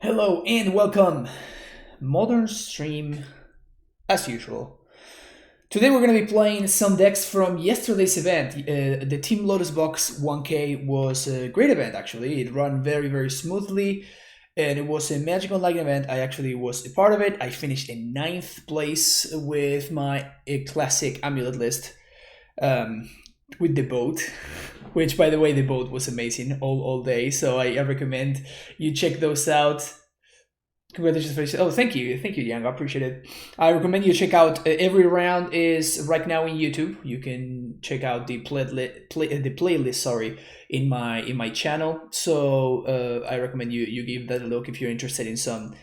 Hello and welcome. Modern stream as usual. Today we're going to be playing some decks from yesterday's event. The Team Lotus Box 1K was a great event actually. It ran very smoothly and it was a Magic Online event. I actually was a part of it. I finished in 9th place with my classic amulet list with the boat. Which, by the way, the boat was amazing all day. So I recommend you check those out. Congratulations! Oh, thank you, Yang. I appreciate it. I recommend you check out. Every round is right now in YouTube. You can check out the playlist. Sorry, in my channel. So I recommend you give that a look if you're interested in some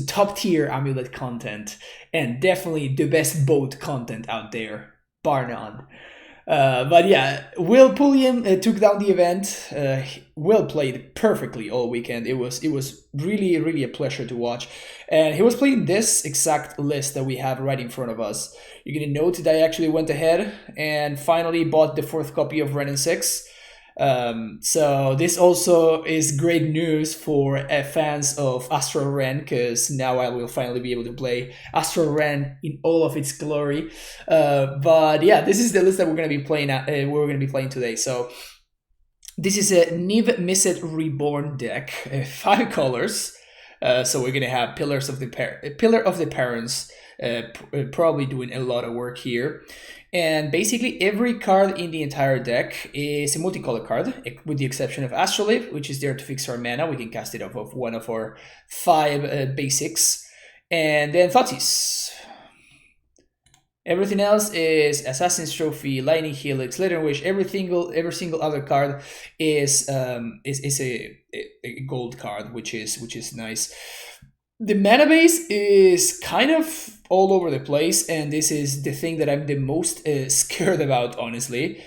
top tier amulet content and definitely the best boat content out there, bar none. But yeah, Will Pulliam took down the event. Will played perfectly all weekend. It was really a pleasure to watch, and he was playing this exact list that we have right in front of us. You're gonna note that I actually went ahead and finally bought the 4th copy of Ren and 6. So this also is great news for fans of Astral Ren, because now I will finally be able to play Astral Ren in all of its glory. But yeah, this is the list that we're going to be playing. We're going to be playing today. So this is a Niv-Mizzet Reborn deck, 5 colors. So we're going to have Pillar of the Parents, probably doing a lot of work here. And basically every card in the entire deck is a multicolor card, with the exception of Astrolabe, which is there to fix our mana. We can cast it off of one of our 5 basics. And then Thoughtseizes. Everything else is Assassin's Trophy, Lightning Helix, Leader Wish. Every single other card is a gold card, which is nice. The mana base is kind of all over the place, and this is the thing that I'm the most scared about, honestly.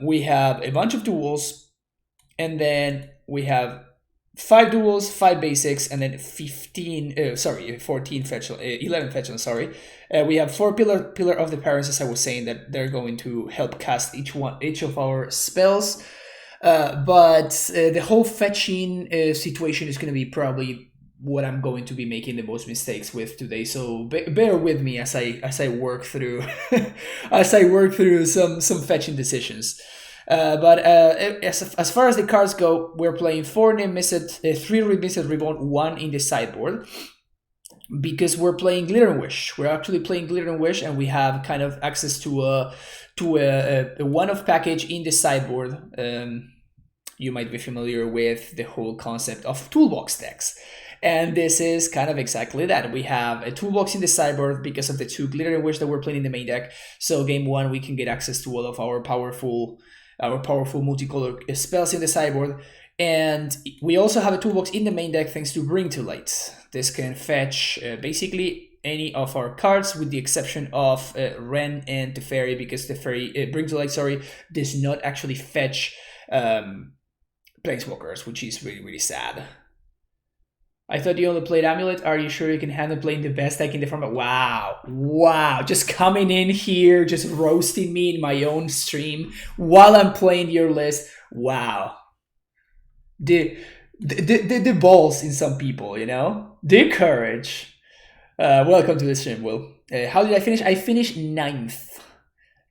We have a bunch of duels, and then we have 5 duels, 5 basics, and then 14 fetch, 11 fetch, sorry. We have 4 pillar of the Parents, as I was saying, that they're going to help cast each of our spells. But the whole fetching situation is going to be probably what I'm going to be making the most mistakes with today. So bear with me as I work through some fetching decisions. But as far as the cards go, we're playing 4 Niv-Mizzet, 3 Niv-Mizzet Reborn, 1 in the sideboard, because we're playing Glitter and Wish. We're actually playing Glitter and Wish, and we have kind of access to a one-off package in the sideboard. You might be familiar with the whole concept of toolbox decks. And this is kind of exactly that. We have a toolbox in the sideboard because of the 2 Glitter and Wish that we're playing in the main deck. So game 1, we can get access to all of our powerful multicolor spells in the sideboard. And we also have a toolbox in the main deck thanks to Bring to Light. This can fetch basically any of our cards, with the exception of Ren and Teferi, because Teferi, Bring to Light, does not actually fetch Planeswalkers, which is really sad. I thought you only played Amulet. Are you sure you can handle playing the best deck in the format? Wow. Just coming in here, just roasting me in my own stream while I'm playing your list. Wow. The balls in some people, you know? The courage. Welcome to the stream, Will. How did I finish? I finished 9th.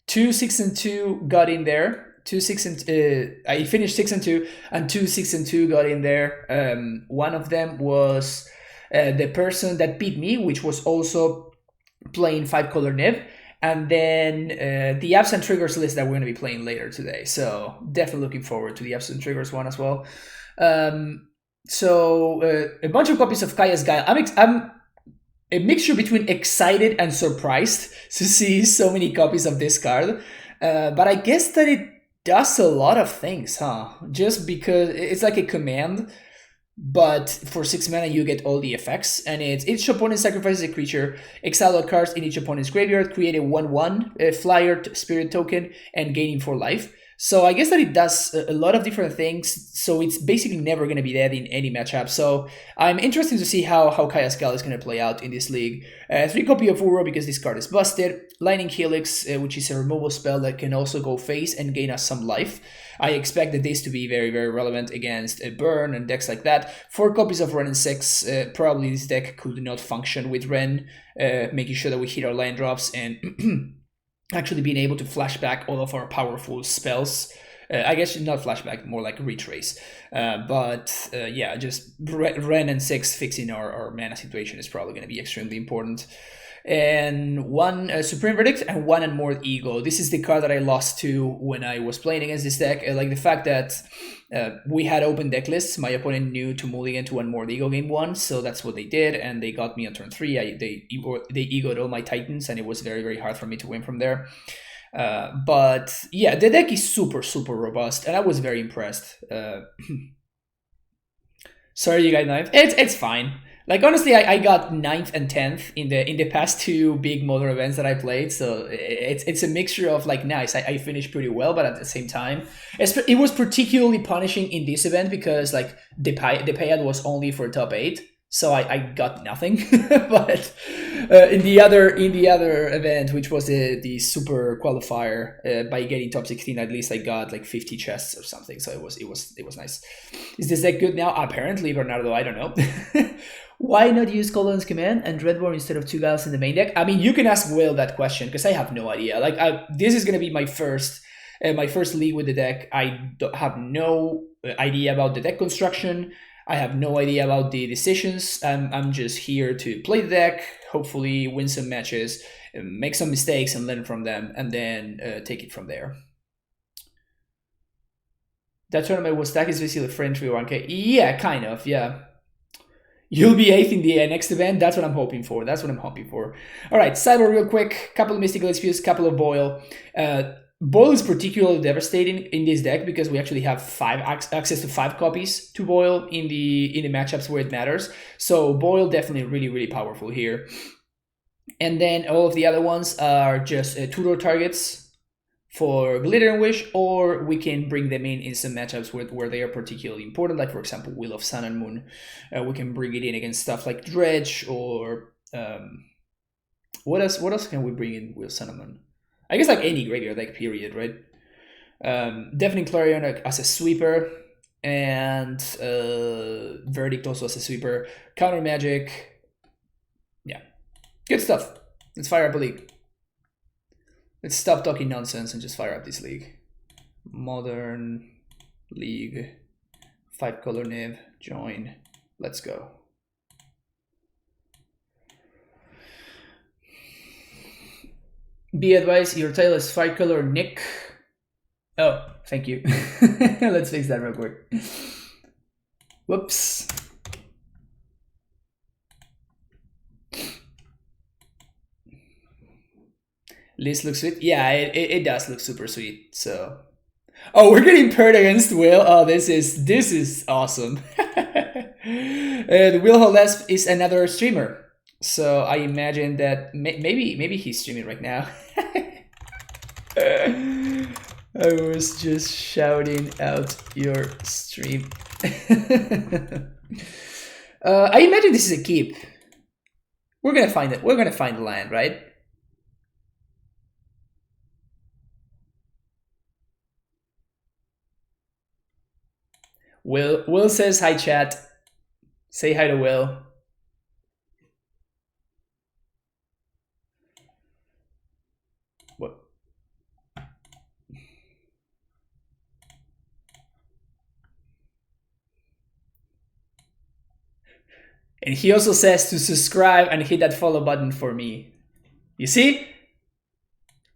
2, 6, and 2 got in there. I finished 6 and 2, and 2, 6, and 2 got in there. One of them was the person that beat me, which was also playing 5 color Niv, and then the Apps and Triggers list that we're going to be playing later today. So definitely looking forward to the Apps and Triggers one as well. So a bunch of copies of Kaya's Guile. I'm a mixture between excited and surprised to see so many copies of this card, but I guess that it does a lot of things, huh? Just because it's like a command, but for 6 mana you get all the effects, and it's each opponent sacrifices a creature, exile all cards in each opponent's graveyard, create a 1/1 flyer spirit token, and gaining 4 life. So I guess that it does a lot of different things. So it's basically never going to be dead in any matchup. So I'm interested to see how Kaya Skull is going to play out in this league. 3 copy of Uro because this card is busted. Lightning Helix, which is a removal spell that can also go face and gain us some life. I expected this to be very, very relevant against a burn and decks like that. 4 copies of Ren and 6. Probably this deck could not function with Ren, making sure that we hit our land drops and actually being able to flashback all of our powerful spells. I guess not flashback, more like retrace. Yeah, just Ren and 6 fixing our mana situation is probably going to be extremely important. And 1 Supreme Verdict and 1 Unmoored Ego. This is the card that I lost to when I was playing against this deck. Like the fact that we had open deck lists. My opponent knew to mulligan to Unmoored Ego game 1, so that's what they did, and they got me on turn 3. They egoed all my Titans, and it was very, very hard for me to win from there. But yeah, the deck is super, super robust, and I was very impressed. Sorry, you got 9th. It's fine. Like honestly, I got 9th and 10th in the past 2 big modern events that I played, so it's a mixture of like nice. I finished pretty well, but at the same time, it was particularly punishing in this event because like the payout was only for top 8, so I got nothing. But in the other event, which was the super qualifier, by getting top 16, at least I got like 50 chests or something. So it was nice. Is this deck good now? Apparently, Bernardo. I don't know. Why not use Colon's Command and Dreadborn instead of 2 Gals in the main deck? I mean, you can ask Will that question because I have no idea. Like, this is gonna be my first league with the deck. I have no idea about the deck construction. I have no idea about the decisions. I'm just here to play the deck, hopefully win some matches, make some mistakes and learn from them, and then take it from there. That tournament was stacked is basically French 1K. Yeah, kind of, yeah. You'll be 8th in the next event. That's what I'm hoping for. All right, Cyber real quick. Couple of Mystical Excuse, couple of Boil. Boil is particularly devastating in this deck because we actually have access to 5 copies to Boil in the matchups where it matters. So Boil definitely really, really powerful here. And then all of the other ones are just tutor targets for Glitter and Wish, or we can bring them in some matchups where they are particularly important, like for example Will of Sun and Moon. We can bring it in against stuff like Dredge, or what else can we bring in with Sun and Moon? I guess like any graveyard deck, period, right? Deafening Clarion as a sweeper, and Verdict also as a sweeper. Counter Magic, yeah, good stuff. Let's fire up a league. Let's stop talking nonsense and just fire up this league. Modern League, 5-color Niv, join. Let's go. Be advised, your title is 5-color Nick. Oh, thank you. Let's fix that real quick. Whoops. List looks sweet. Yeah, it does look super sweet. So, oh, we're getting paired against Will. Oh, this is awesome. And Will Holesp is another streamer, so I imagine that maybe he's streaming right now. I was just shouting out your stream. I imagine this is a keep. We're gonna find it. We're gonna find the land, right? Will says hi, chat. Say hi to Will. What? And he also says to subscribe and hit that follow button for me. You see?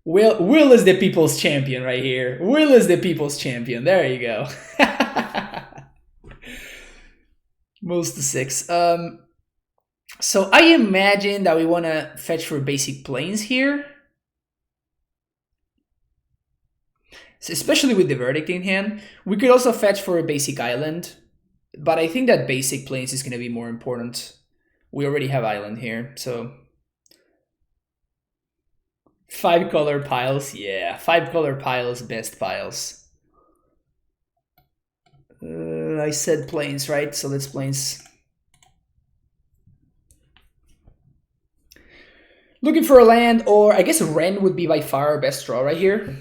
Will is the people's champion right here. Will is the people's champion. There you go. Most to 6. So I imagine that we want to fetch for basic planes here. So especially with the Verdict in hand. We could also fetch for a basic island. But I think that basic planes is going to be more important. We already have island here, so... 5-color piles, yeah. 5-color piles, best piles. I said plains, right? So let's plains. Looking for a land, or I guess a Ren would be by far our best draw right here.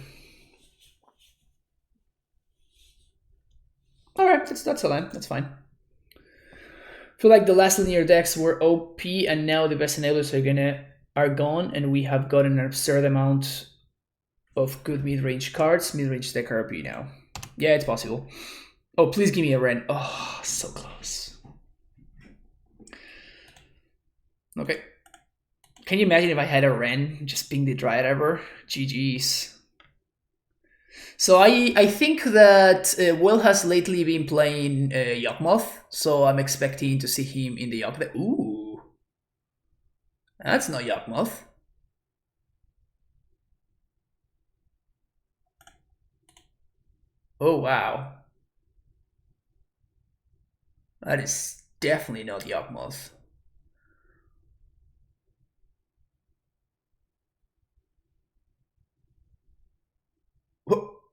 Alright, that's a land, that's fine. I feel like the last linear decks were OP, and now the best enablers are gone, and we have gotten an absurd amount of good mid-range cards. Mid-range deck RP now. Yeah, it's possible. Oh, please give me a Ren. Oh, so close. Okay. Can you imagine if I had a Ren just being the Dryad ever? GG's. So I think that Will has lately been playing Yawgmoth, so I'm expecting to see him in the Yawg deck. Ooh. That's not Yawgmoth. Oh, wow. That is definitely not Yawgmoth.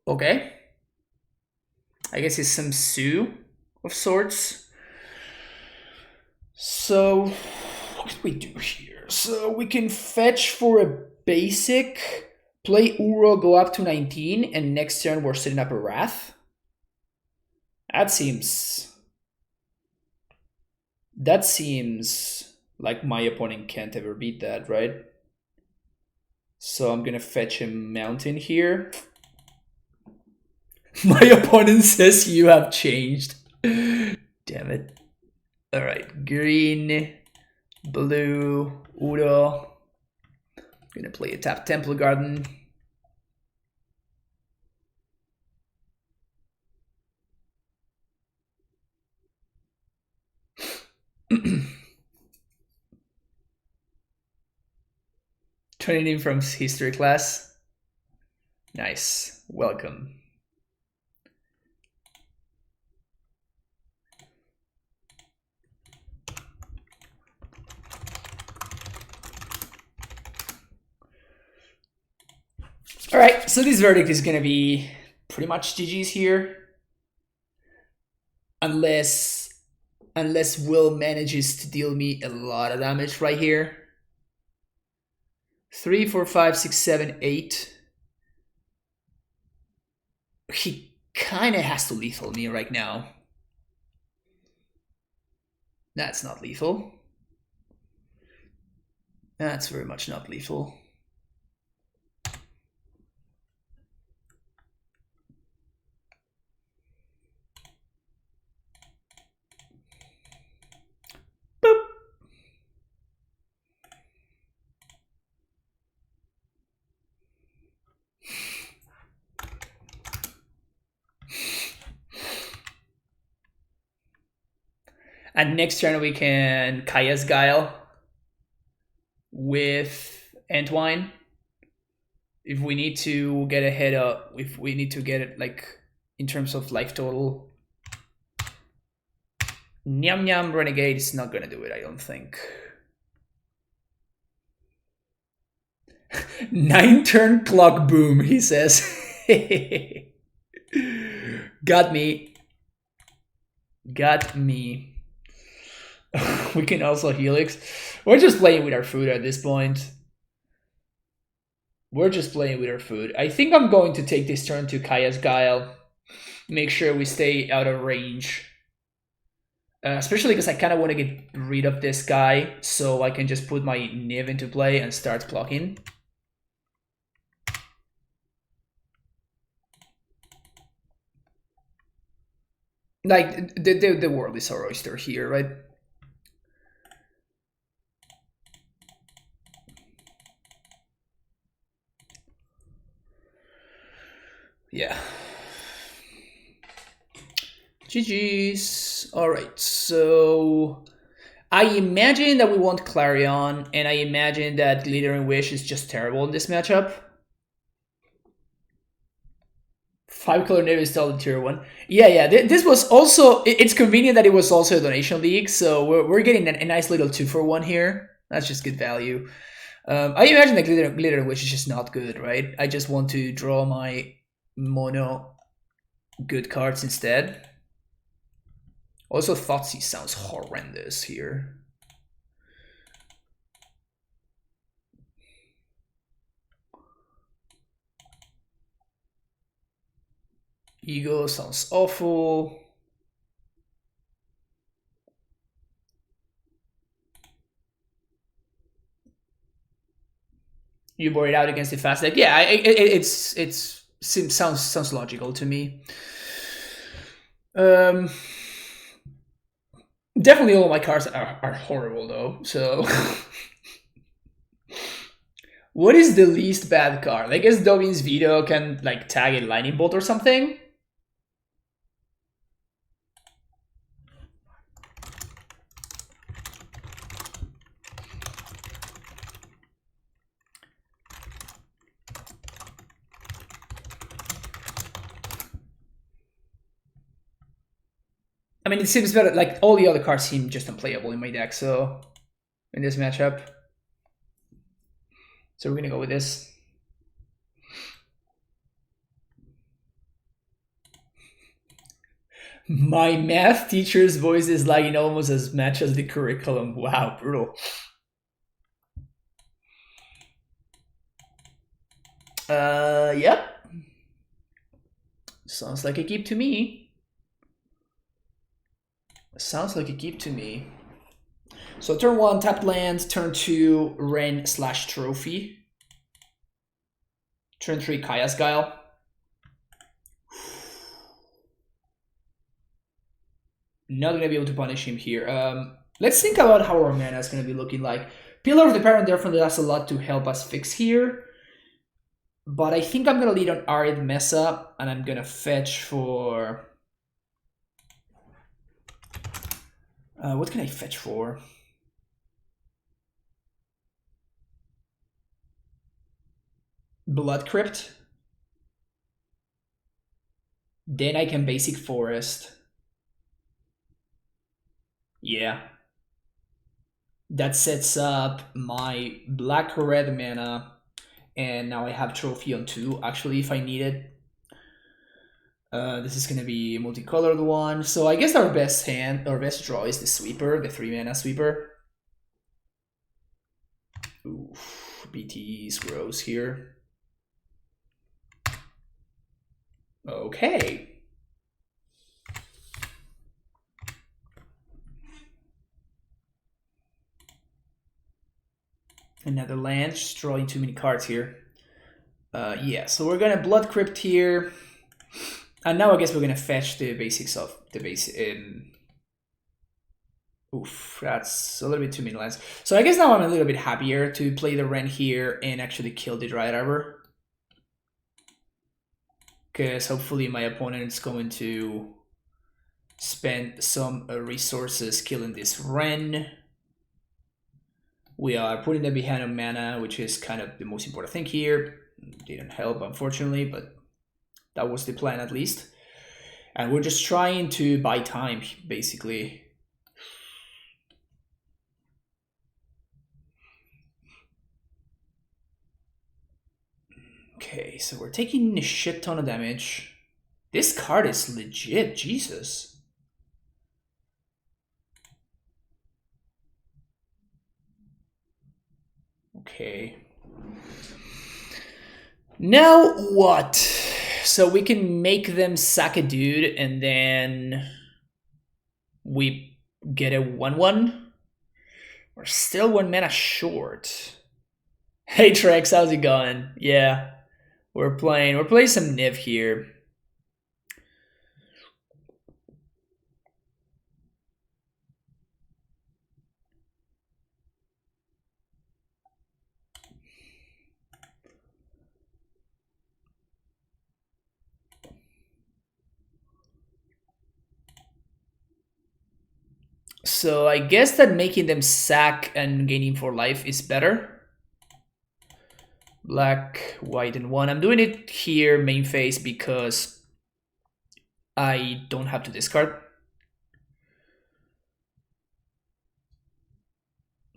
Okay. I guess it's some Zoo of sorts. So, what can we do here? So we can fetch for a basic, play Uro, go up to 19, and next turn we're setting up a Wrath. That seems like my opponent can't ever beat that, right? So I'm gonna fetch a Mountain here. My opponent says you have changed. Damn it. Alright, green, blue, Uro. Gonna play a tap Temple Garden. Turning in from history class. Nice. Welcome. Alright, so this verdict is gonna be pretty much GG's here. Unless Will manages to deal me a lot of damage right here. 3, 4, 5, 6, 7, 8. He kind of has to lethal me right now. That's not lethal. That's very much not lethal. Boop. And next turn we can Kaya's Guile with Entwine. If we need to get ahead of, if we need to get it like in terms of life total. Nyam Nyam Renegade is not gonna do it, I don't think. 9-turn clock boom, he says. Got me. Got me. We can also Helix. We're just playing with our food at this point. We're just playing with our food. I think I'm going to take this turn to Kaya's Guile. Make sure we stay out of range. Especially because I kind of want to get rid of this guy so I can just put my Niv into play and start blocking. Like, the world is our oyster here, right? Yeah. GG's. Alright, so I imagine that we want Clarion, and I imagine that Glittering Wish is just terrible in this matchup. 5-color Niv is still the tier 1. Yeah, this was also, it's convenient that it was also a donation league, so we're getting a nice little 2-for-1 here. That's just good value. I imagine that Glittering Wish is just not good, right? I just want to draw my mono good cards instead. Also, Thoughtseize sounds horrendous here. Ego sounds awful. You bore it out against the fast deck. Yeah, it sounds logical to me. Definitely all my cards are horrible though. So, what is the least bad card? I guess Dovin's Veto can like tag a Lightning Bolt or something. I mean, it seems better. Like all the other cards seem just unplayable in my deck. So, in this matchup, so we're gonna go with this. My math teacher's voice is lagging almost as much as the curriculum. Wow, brutal. Yep. Sounds like a keep to me. Sounds like a keep to me. So turn 1, tap land. Turn 2, Ren/Trophy. Turn 3, Kaya's Guile. Not gonna be able to punish him here. Let's think about how our mana is gonna be looking like. Pillar of the Parent definitely does a lot to help us fix here. But I think I'm gonna lead on Arid Mesa, and I'm gonna fetch for... what can I fetch for? Blood Crypt. Then I can basic Forest. Yeah. That sets up my black-red mana, and now I have Trophy on 2, actually, if I need it. This is gonna be a multicolored one. So I guess our best draw is the Sweeper, the 3-mana Sweeper. Oof, BT's gross here. Okay. Another land, just drawing too many cards here. Yeah, so we're gonna Blood Crypt here. And now I guess we're gonna fetch the basics of the base. Oof, that's a little bit too many lands. So I guess now I'm a little bit happier to play the Ren here and actually kill the Dryad Arbor. Because hopefully my opponent is going to spend some resources killing this Ren. We are putting them behind on mana, which is kind of the most important thing here. Didn't help, unfortunately, but that was the plan at least. And we're just trying to buy time, basically. Okay, so we're taking a shit ton of damage. This card is legit, Jesus. Okay. Now what? So we can make them sack a dude and then we get a 1/1. We're still 1 mana short. Hey Trex, how's it going? Yeah. We're playing some Niv here. So I guess that making them sack and gaining 4 life is better. Black, white, and 1. I'm doing it here, main phase, because I don't have to discard.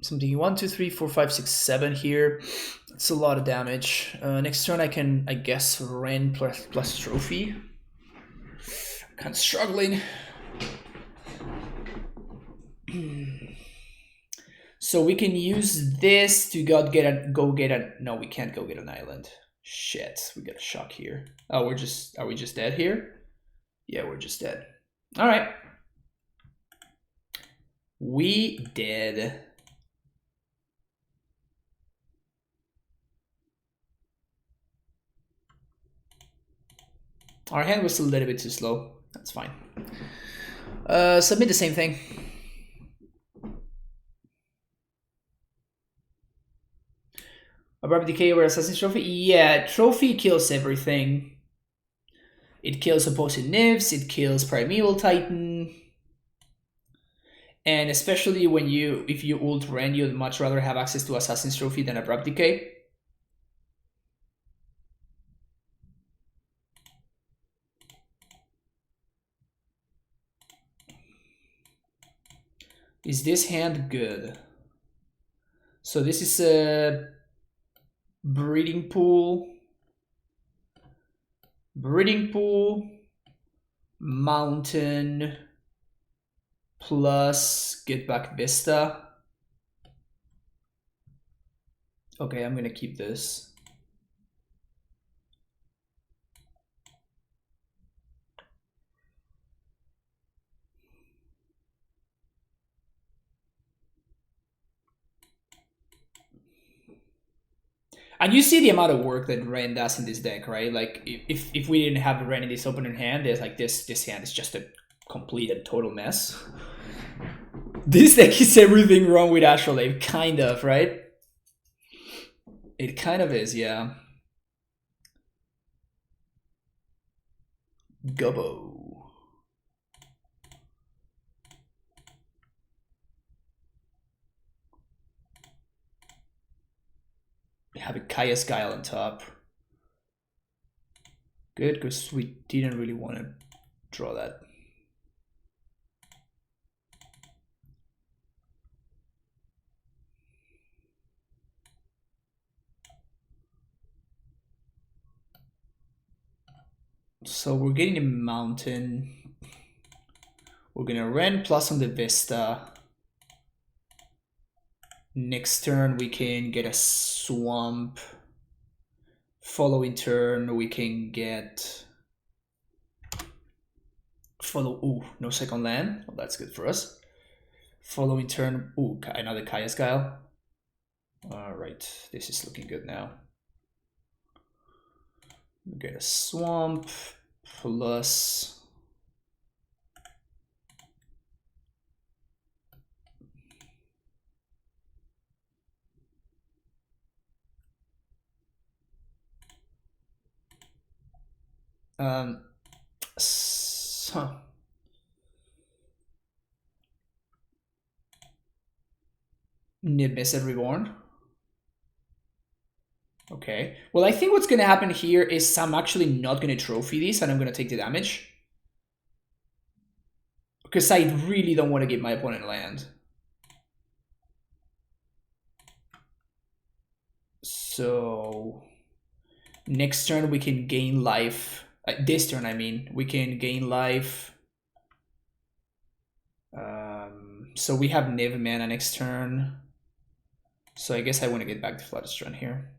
Something 1, 2, 3, 4, 5, 6, 7 here. That's a lot of damage. Next turn I can, I guess, Ren plus Trophy. Kind of struggling. So we can use this to go get a. No, we can't go get an island. Shit, we got a shock here. Oh, are we just dead here? Yeah, we're just dead. All right. We did. Our hand was a little bit too slow. That's fine. Submit the same thing. Abrupt Decay over Assassin's Trophy? Yeah, Trophy kills everything. It kills opposing Nivs, it kills Primeval Titan. And especially when if you ult Ren, you'd much rather have access to Assassin's Trophy than Abrupt Decay. Is this hand good? So this is a breeding pool, mountain, plus get back Vista. Okay, I'm gonna keep this. And you see the amount of work that Ren does in this deck, right? Like if we didn't have Ren in this opening hand, there's like this hand is just a complete and total mess. This deck is everything wrong with Astrolabe, kind of, right? It kind of is, yeah. Gobbo. We have a Kaya's Guile on top. Good, because we didn't really want to draw that. So we're getting a mountain. We're gonna Ren plus on the Vista. Next turn we can get a swamp. Following turn we can get ooh, no second land. Well, that's good for us. Following turn, ooh, another Kaya's Guile. Alright, this is looking good now. We get a swamp plus Niv-Mizzet Reborn. Okay. Well, I think what's going to happen here is I'm actually not going to trophy these and I'm going to take the damage. Because I really don't want to give my opponent land. So next turn we can gain life. This turn, I mean, we can gain life. So we have Niv mana next turn. So I guess I want to get back to Floodstone here.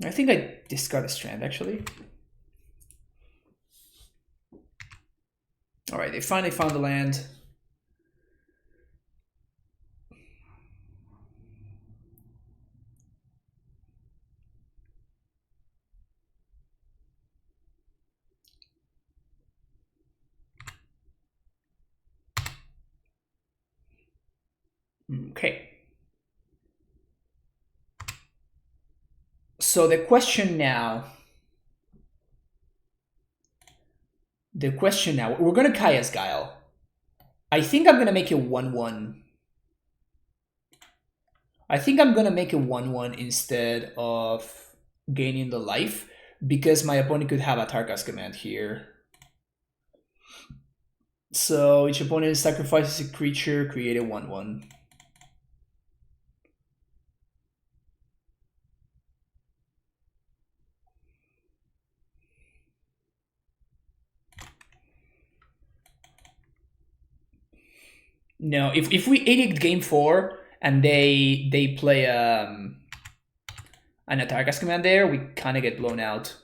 I think I discard a Strand, actually. All right, they finally found the land. Okay. So the question now, we're going to Kaya's Guile. I think I'm going to make a 1-1. I think I'm going to make a 1-1 instead of gaining the life, because my opponent could have a Tarkas command here. So each opponent sacrifices a creature, create a 1-1. No, if we edict game 4 and they play an Atarkas command there, we kind of get blown out.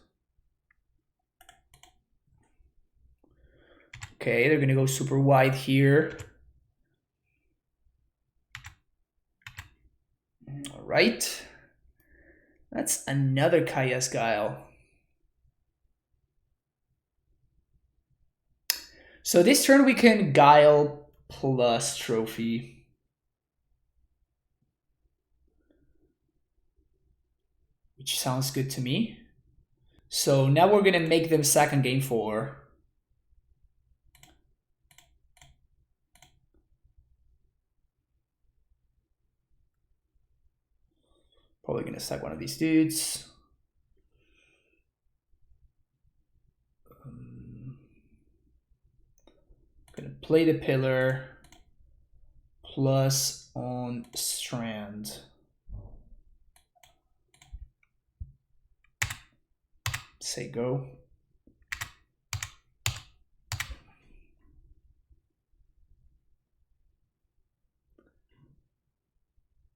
Okay, they're gonna go super wide here. All right. That's another Kaya's Guile. So this turn we can Guile plus Trophy. Which sounds good to me. So now we're gonna make them sack on game 4. Probably gonna sack one of these dudes. Gonna play the pillar plus on strand. Say go.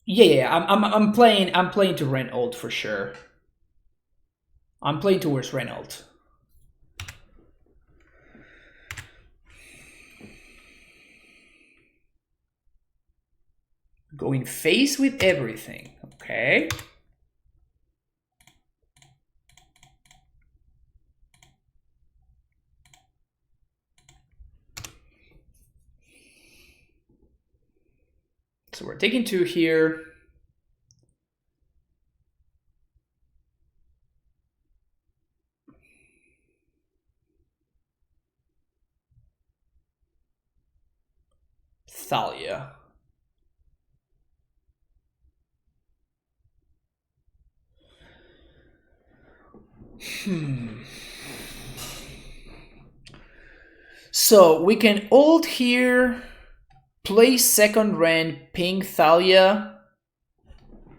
Yeah, I'm playing to Renault for sure. I'm playing towards Renault. Going face with everything. Okay. So we're taking 2 here. Thalia. So we can ult here, play second Ren, ping Thalia,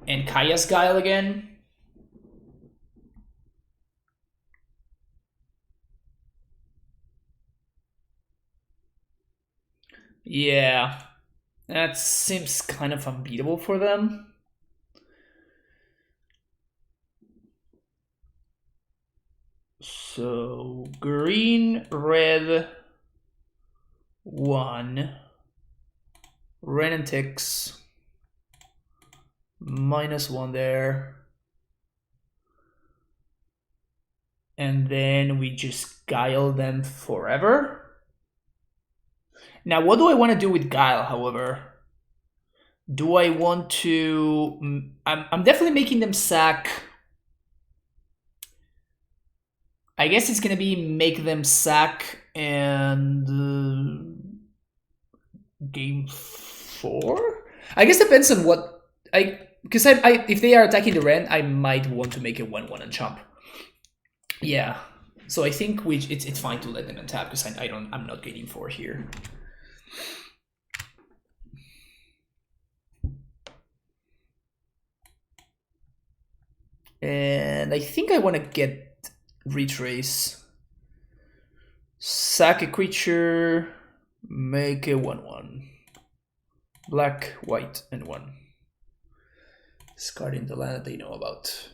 and Kaya's Guile again. Yeah, that seems kind of unbeatable for them. So green, red, 1, Ren and ticks, -1 there. And then we just Guile them forever. Now, what do I want to do with Guile, however? Do I want to... I'm definitely making them sack... I guess it's going to be make them sack and... game 4? I guess depends on what... Because if they are attacking the Ren, I might want to make it 1-1 and chomp. Yeah. So I think it's fine to let them untap because I'm not getting 4 here. And I think I want to get retrace. Sack a creature, make a 1-1. Black, white, and 1. Discarding the land that they know about.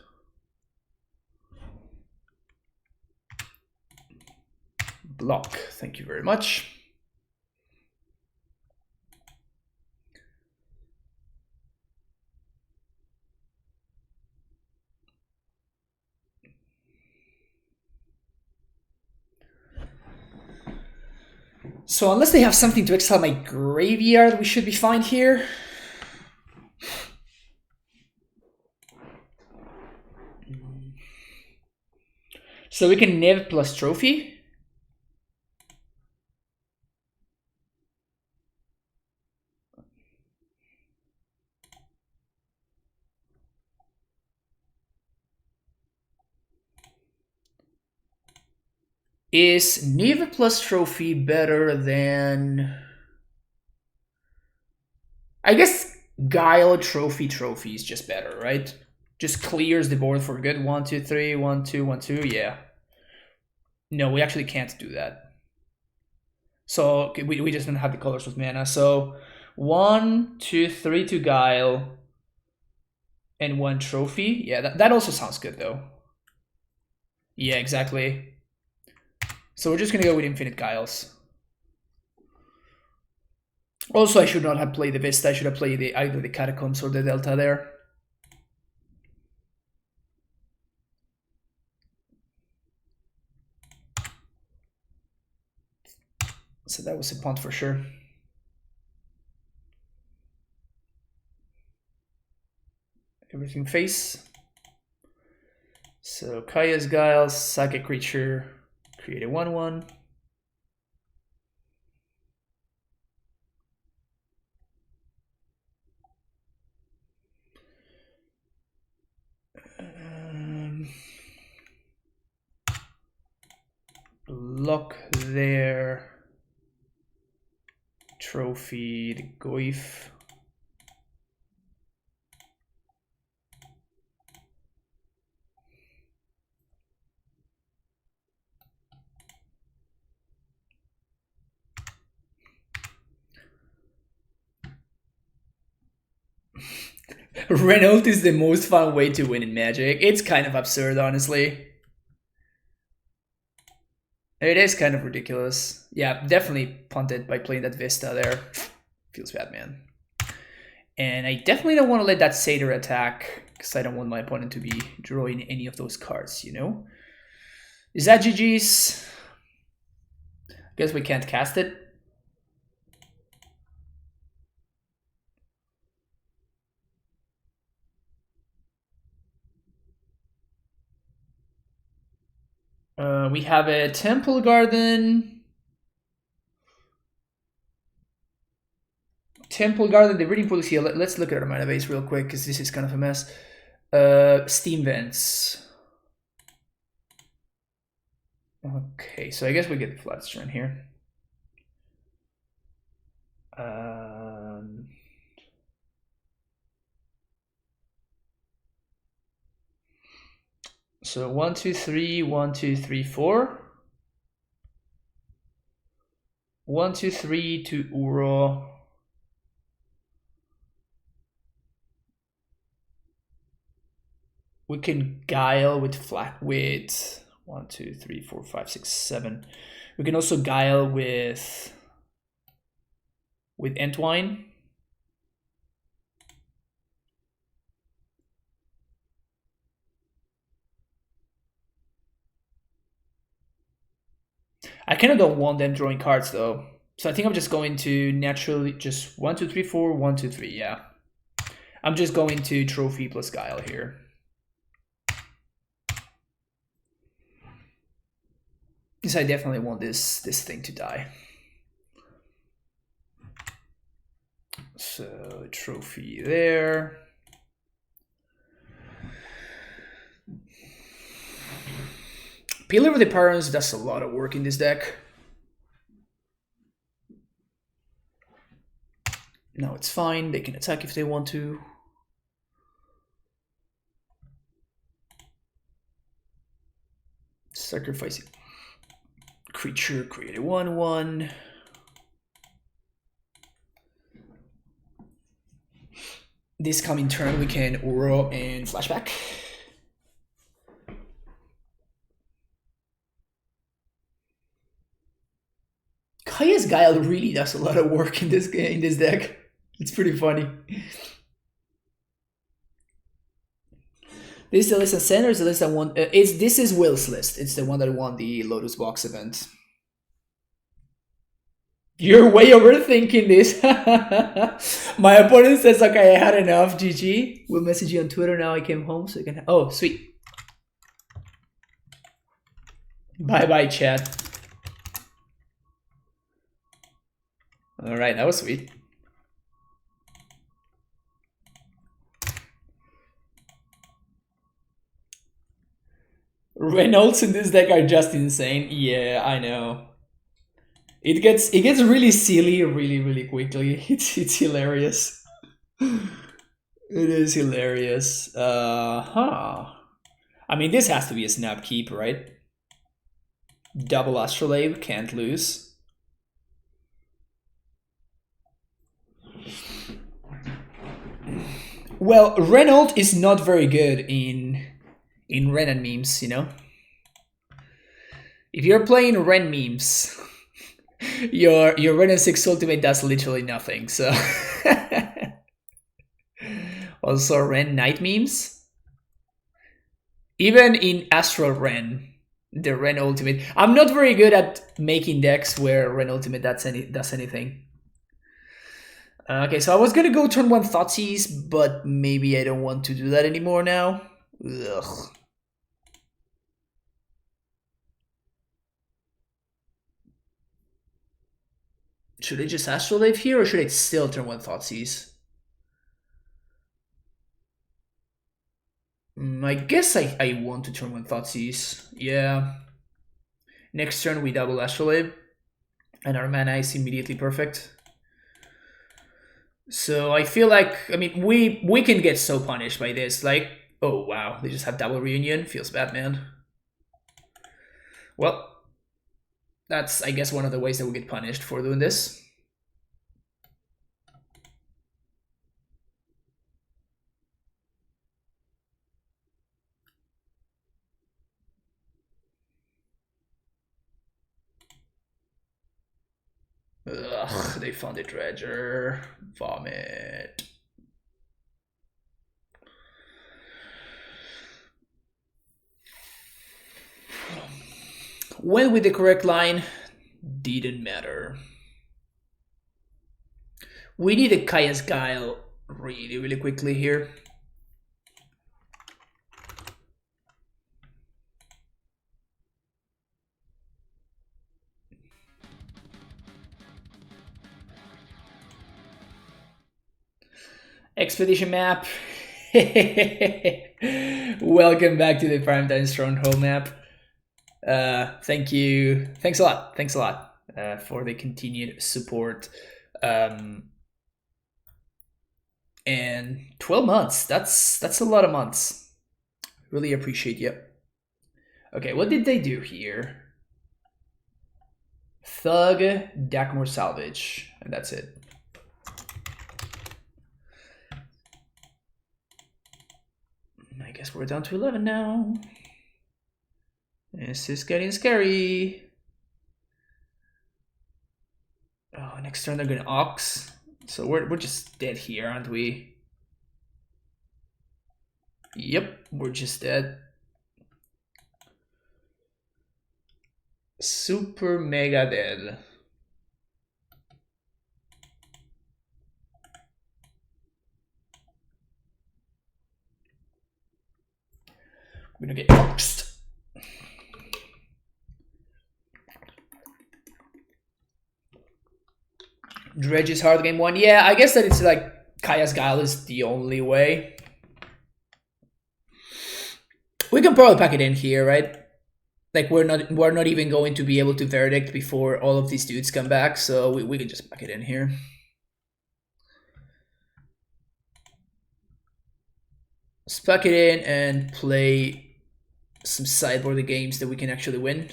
Block, thank you very much. So unless they have something to exile my graveyard, we should be fine here. So we can Niv plus trophy. Is Niv plus trophy better than... I guess Guile trophy is just better, right? Just clears the board for good. 1, 2, 3, 1, 2, 1, 2, yeah. No, we actually can't do that. So we just don't have the colors with mana. So 1, 2, 3 to Guile, and 1 trophy. Yeah, that also sounds good though. Yeah, exactly. So we're just gonna go with infinite Guiles. Also, I should not have played the Vista. I should have played either the Catacombs or the Delta there. So that was a punt for sure. Everything face. So Kaya's Guile, sack a creature, create a 1/1. Lock there. Trophy, the Goif. Renault is the most fun way to win in Magic. It's kind of absurd, honestly. It is kind of ridiculous. Yeah, definitely punted by playing that Vista there. Feels bad, man. And I definitely don't want to let that Satyr attack, because I don't want my opponent to be drawing any of those cards, you know? Is that GG's? Guess we can't cast it. We have a Temple Garden. Temple Garden, the reading pool is here. Let's look at our mana base real quick, because this is kind of a mess. Steam Vents. Okay, so I guess we get the flat strand here. So 1, 2, 3, 1, 2, 3, 4. 1, 2, 3 to Uro. We can Guile with flat with 1, 2, 3, 4, 5, 6, 7. We can also Guile with Entwine. I kind of don't want them drawing cards though. So I think I'm just going to naturally just 1, 2, 3, 4, 1, 2, 3, yeah. I'm just going to Trophy plus Guile here. Because I definitely want this thing to die. So Trophy there. Pillar of the Parents does a lot of work in this deck. No, it's fine. They can attack if they want to. Sacrifice creature, create a 1/1. This coming turn, we can Uro and flashback. Kaya's Guile really does a lot of work in this deck. It's pretty funny. This is the list of center. Is the list I want. This is Will's list. It's the one that won the Lotus Box event. You're way overthinking this. My opponent says, "Okay, I had enough." GG. We'll message you on Twitter now. I came home, so you can. Oh, sweet. Bye, bye, chat. All right, that was sweet. Reynolds in this deck are just insane. Yeah, I know. It gets really silly really quickly. It's hilarious. It is hilarious. I mean, this has to be a snap keep, right? Double Astrolabe, can't lose. Well, Renault is not very good in Ren memes, you know? If you're playing Ren memes, your Ren 6 ultimate does literally nothing, so... Also, Ren Knight memes. Even in Astral Ren, the Ren ultimate... I'm not very good at making decks where Ren ultimate does anything. Okay, so I was gonna go turn 1 Thoughtseize, but maybe I don't want to do that anymore now. Ugh. Should I just Astrolabe here, or should I still turn 1 Thoughtseize? I guess I want to turn 1 Thoughtseize. Yeah. Next turn we double Astrolabe, and our mana is immediately perfect. So I feel like, I mean, we can get so punished by this. Like, oh wow, they just have double reunion. Feels bad, man. Well, that's, I guess, one of the ways that we get punished for doing this. Ugh, they found a Dredger. Vomit. Went with the correct line. Didn't matter. We need a Kaya's Guile really quickly here. Expedition map. Welcome back to the Primetime Stronghold map. Thank you. Thanks a lot. Thanks a lot for the continued support. And 12 months. That's a lot of months. Really appreciate you. Okay, what did they do here? Thug, Dakmor Salvage, and that's it. I guess we're down to 11 now. This is getting scary. Oh, next turn they're gonna Ox. So we're just dead here, aren't we? Yep, we're just dead. Super mega dead. We're gonna get Oxed. Dredge is hard game 1. Yeah, I guess that it's like Kaya's Guile is the only way. We can probably pack it in here, right? Like we're not even going to be able to verdict before all of these dudes come back, so we can just pack it in here. Let's pack it in and play some sideboard games that we can actually win.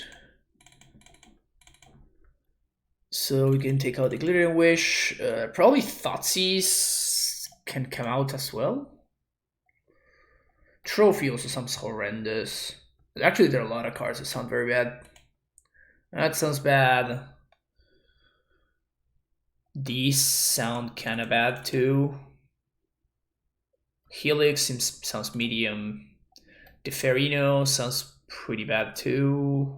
So we can take out the Glittering Wish. Probably Thoughtseize can come out as well. Trophy also sounds horrendous. Actually, there are a lot of cards that sound very bad. That sounds bad. These sound kind of bad too. Helix sounds medium. Deferino sounds pretty bad too.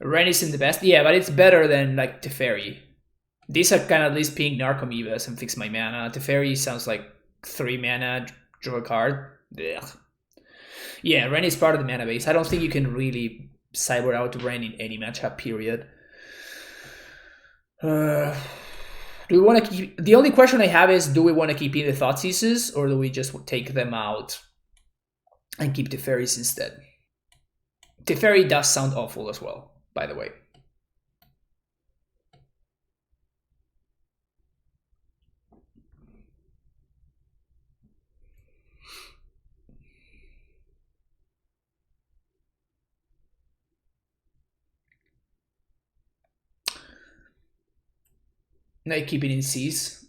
Ren isn't the best, yeah, but it's better than like Teferi. These are kind of at least pink Narcomoebas and fix my mana. Teferi sounds like 3 mana, draw a card. Ugh. Yeah, Ren is part of the mana base. I don't think you can really cyber out Ren in any matchup, period. Do we want to keep... The only question I have is, do we want to keep in the Thoughtseizes, or do we just take them out and keep Teferis instead? Teferi does sound awful as well, by the way. I keep it in C's.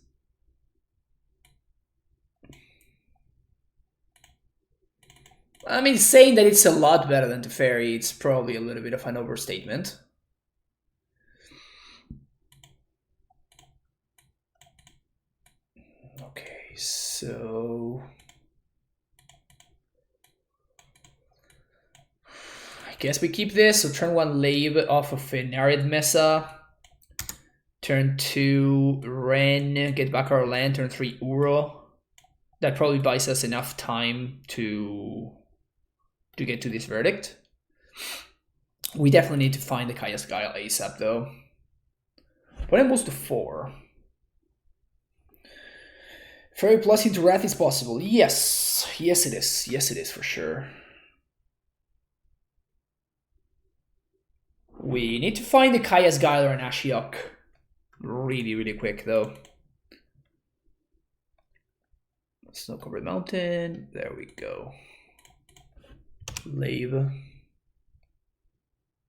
I mean, saying that it's a lot better than Teferi, it's probably a little bit of an overstatement. Okay, so I guess we keep this. So turn 1 Lave off of an Niv-Mizzet. Turn 2 Ren, get back our land. Turn 3 Uro. That probably buys us enough time to get to this verdict. We definitely need to find the Kaya's Guile ASAP though. But it moves to 4. Fairy plus into Wrath is possible. Yes. Yes it is. Yes it is for sure. We need to find the Kaya's Guile and Ashiok really, really quick though. Snow covered mountain. There we go. Lave.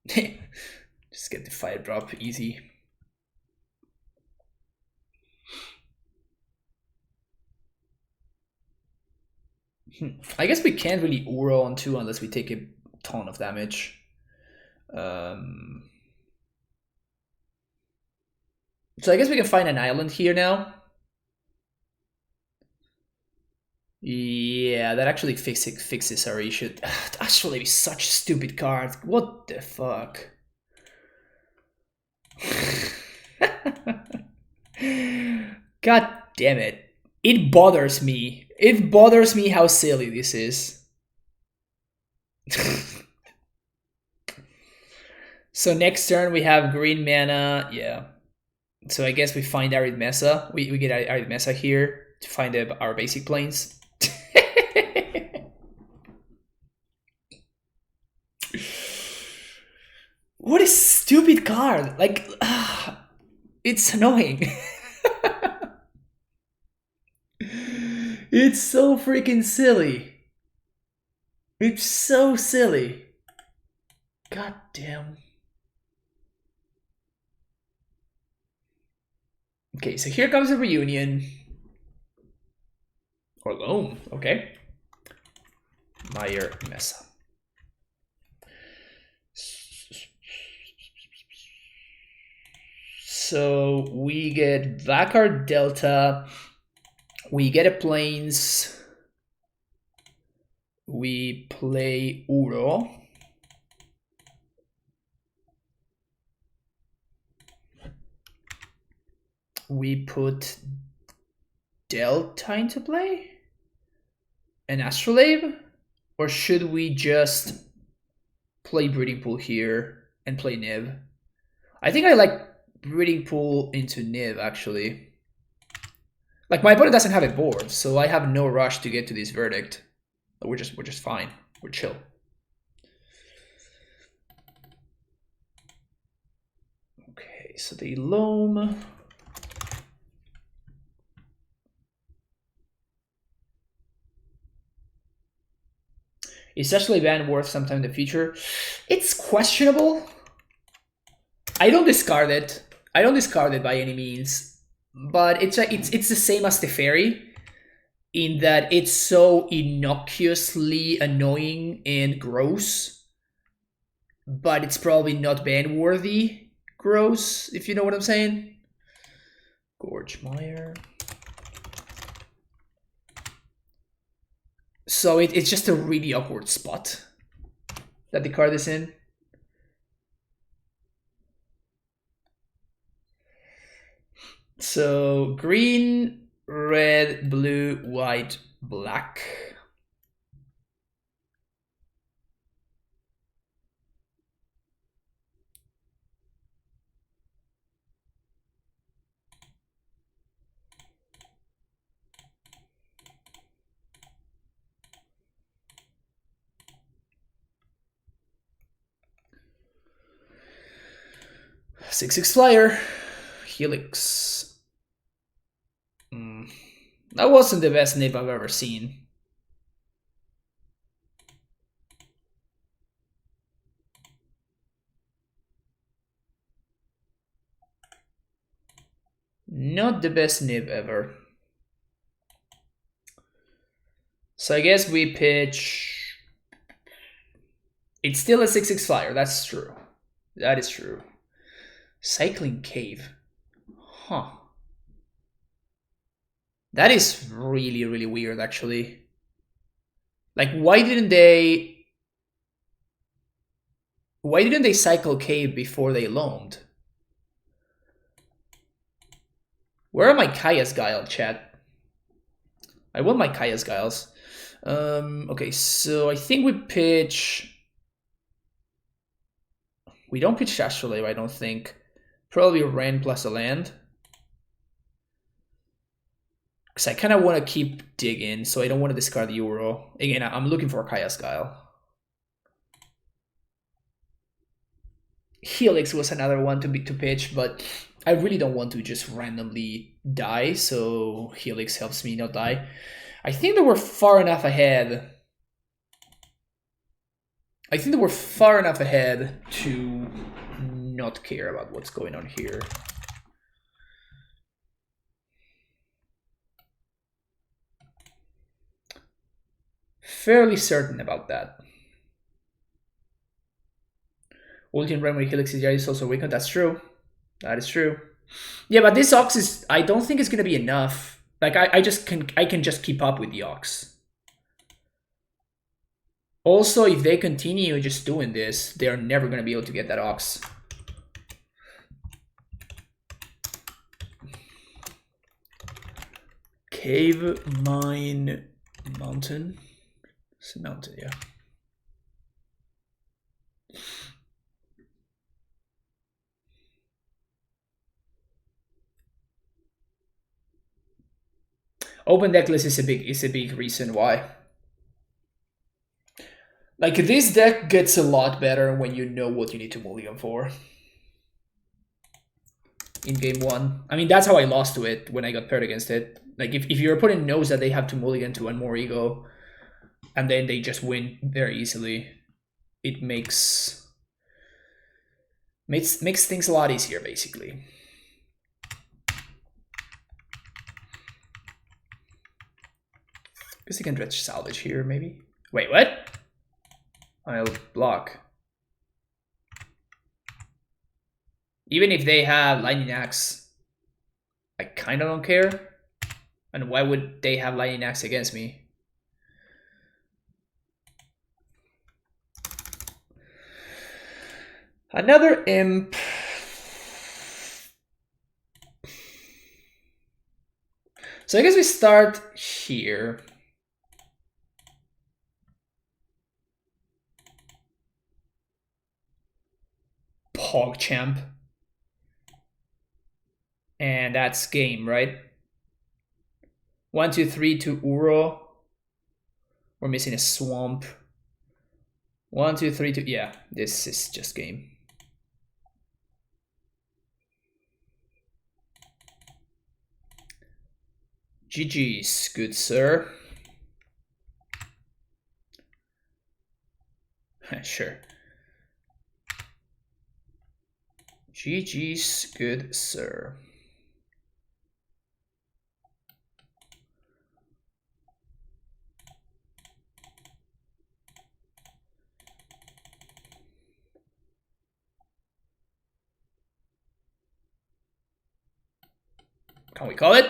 Just get the fire drop easy. I guess we can't really Uro on 2 unless we take a ton of damage. So I guess we can find an island here now. Yeah, that actually fixes our issue. Actually, such a stupid card. What the fuck? God damn it. It bothers me. It bothers me how silly this is. So next turn we have green mana. Yeah. So I guess we find Niv-Mizzet. We get Niv-Mizzet here to find our basic planes. What a stupid card! Like, it's annoying. It's so freaking silly. It's so silly. God damn. Okay, so here comes a reunion. Or loam, okay. Niv-Mizzet. So we get Vakar Delta. We get a plains. We play Uro. We put Delta into play? An Astrolabe? Or should we just play Breeding Pool here and play Niv? I think I like Breeding Pool into Niv actually. Like my opponent doesn't have a board, so I have no rush to get to this verdict. We're just fine. We're chill. Okay, so the loam. Is actually ban worth sometime in the future? It's questionable. I don't discard it. I don't discard it by any means. But it's the same as the fairy, in that it's so innocuously annoying and gross. But it's probably not ban worthy gross, if you know what I'm saying. Gorge Mire. So it's just a really awkward spot that the card is in. So green, red, blue, white, black. Six flyer, Helix. That wasn't the best Niv I've ever seen. Not the best Niv ever. So I guess we pitch... It's still a 6/6 flyer, that's true. That is true. Cycling Cave. Huh. That is really, really weird, actually. Like, why didn't they cycle Cave before they loamed? Where are my Kaya's Guile, chat? I want my Kaya's Guiles. Okay, so I think we pitch... We don't pitch Astrolabe, I don't think. Probably Ren plus a land. Because I kind of want to keep digging, so I don't want to discard the Euro. Again, I'm looking for a Kaya's Guile. Helix was another one to pitch, but I really don't want to just randomly die, so Helix helps me not die. I think that we're far enough ahead. To not care about what's going on here. Fairly certain about that. Ultimate Ren with Helix is also weakened. That's true. That is true. Yeah, but this Ox is... I don't think it's going to be enough. Like, I can just keep up with the Ox. Also, if they continue just doing this, they're never going to be able to get that Ox. Cave, mine, mountain. It's a mountain, yeah. Open deck list is a big reason why. Like, this deck gets a lot better when you know what you need to mulligan for. In game 1. I mean, that's how I lost to it when I got paired against it. Like, if your opponent knows that they have to mulligan to one more ego, and then they just win very easily, it makes things a lot easier, basically. Guess I can dredge salvage here, maybe. Wait, what? I'll block. Even if they have Lightning Axe, I kind of don't care. And why would they have Lightning Axe against me? Another imp. So I guess we start here. PogChamp. And that's game, right? 1, 2, 3 to Uro. We're missing a swamp. 1, 2, 3 to... Yeah, this is just game. GG's, good sir. Sure. GG's, good sir. Can we call it?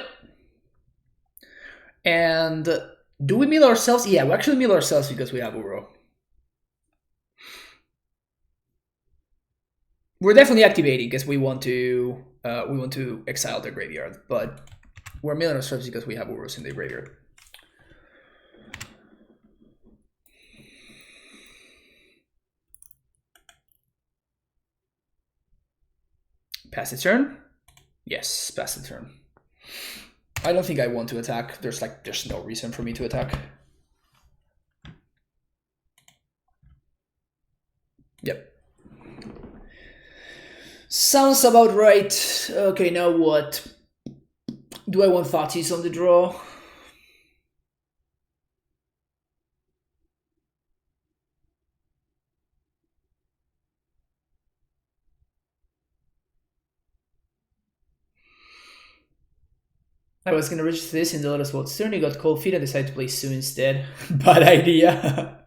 And do we mill ourselves? Yeah, we actually mill ourselves because we have Uro. We're definitely activating because we want to exile the graveyard, but we're milling ourselves because we have Uros in the graveyard. Pass the turn? Yes, pass the turn. I don't think I want to attack. There's no reason for me to attack. Yep. Sounds about right. Okay, now what? Do I want Thoughtseize on the draw? I was gonna register this in the Lotus Box turn, you got cold feet and decided to play Zoo instead. Bad idea.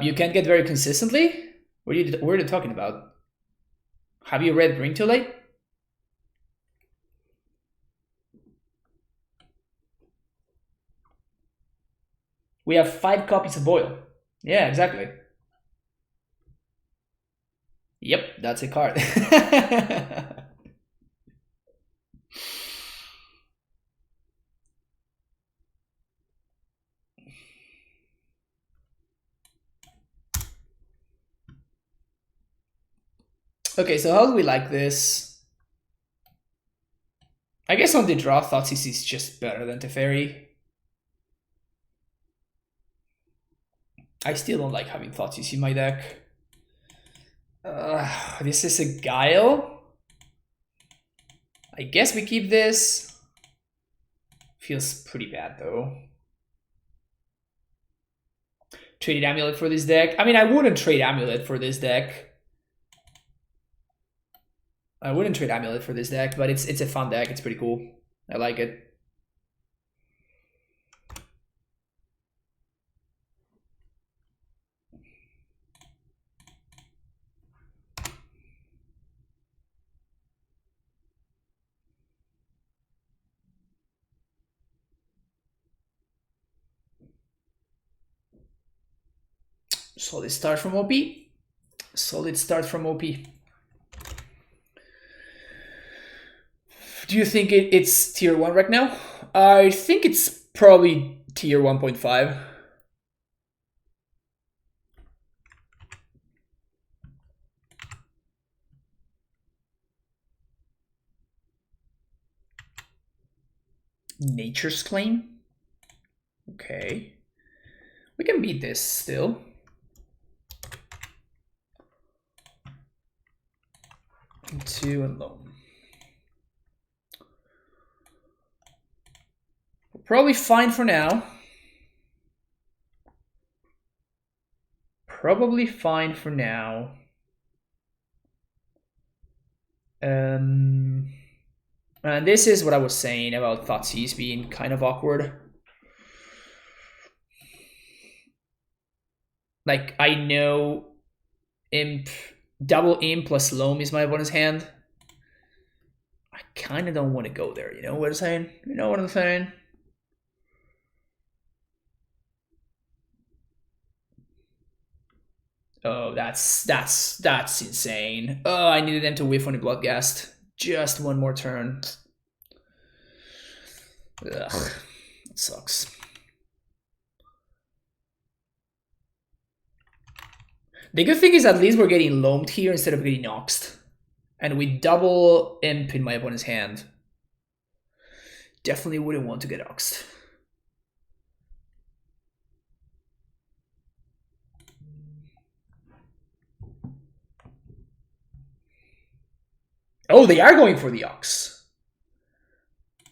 You can't get very consistently? What are you talking about? Have you read Bring Too Late? We have 5 copies of Boil. Yeah, exactly. Yep, that's a card. Okay, so how do we like this? I guess on the draw, Thoughtseize is just better than Teferi. I still don't like having Thoughtseize in my deck. This is a Guile. I guess we keep this. Feels pretty bad though. Traded Amulet for this deck. I mean, I wouldn't trade Amulet for this deck. I wouldn't trade Amulet for this deck, but it's a fun deck. It's pretty cool. I like it. Solid start from OP. Solid start from OP. Do you think it's tier 1 right now? I think it's probably tier 1.5. Nature's Claim? Okay. We can beat this still. Two and loam. We're probably fine for now. Probably fine for now. And this is what I was saying about Thoughtseize being kind of awkward. Like, I know Imp, double Imp plus Loam is my opponent's hand. I kind of don't want to go there, you know what I'm saying? You know what I'm saying? Oh, that's insane. Oh, I needed them to whiff on the Bloodghast. Just one more turn. Ugh, that sucks. The good thing is at least we're getting loamed here instead of getting oxed. And we double Imp in my opponent's hand. Definitely wouldn't want to get oxed. Oh, they are going for the ox.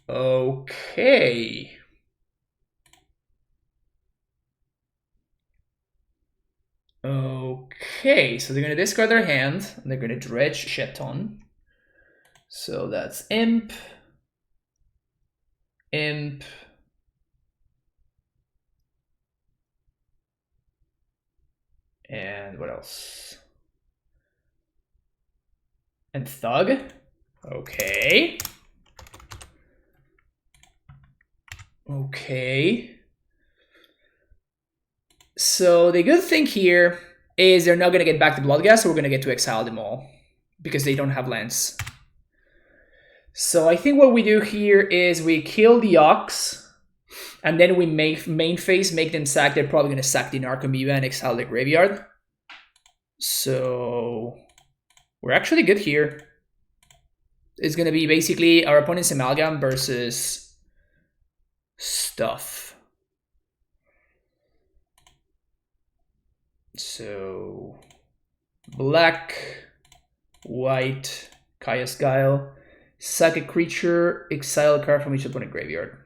Okay. Okay, so they're going to discard their hand, and they're going to dredge Cheton. So that's Imp, Imp, and what else? And Thug. Okay. Okay. So the good thing here is they're not going to get back the Bloodghast, so we're going to get to exile them all because they don't have lands. So I think what we do here is we kill the Ox, and then we main phase, make them sack. They're probably going to sack the Narcomoeba and exile the graveyard. So we're actually good here. It's going to be basically our opponent's Amalgam versus stuff. So black, white, Kaya's Guile, sack a creature, exile a card from each opponent graveyard.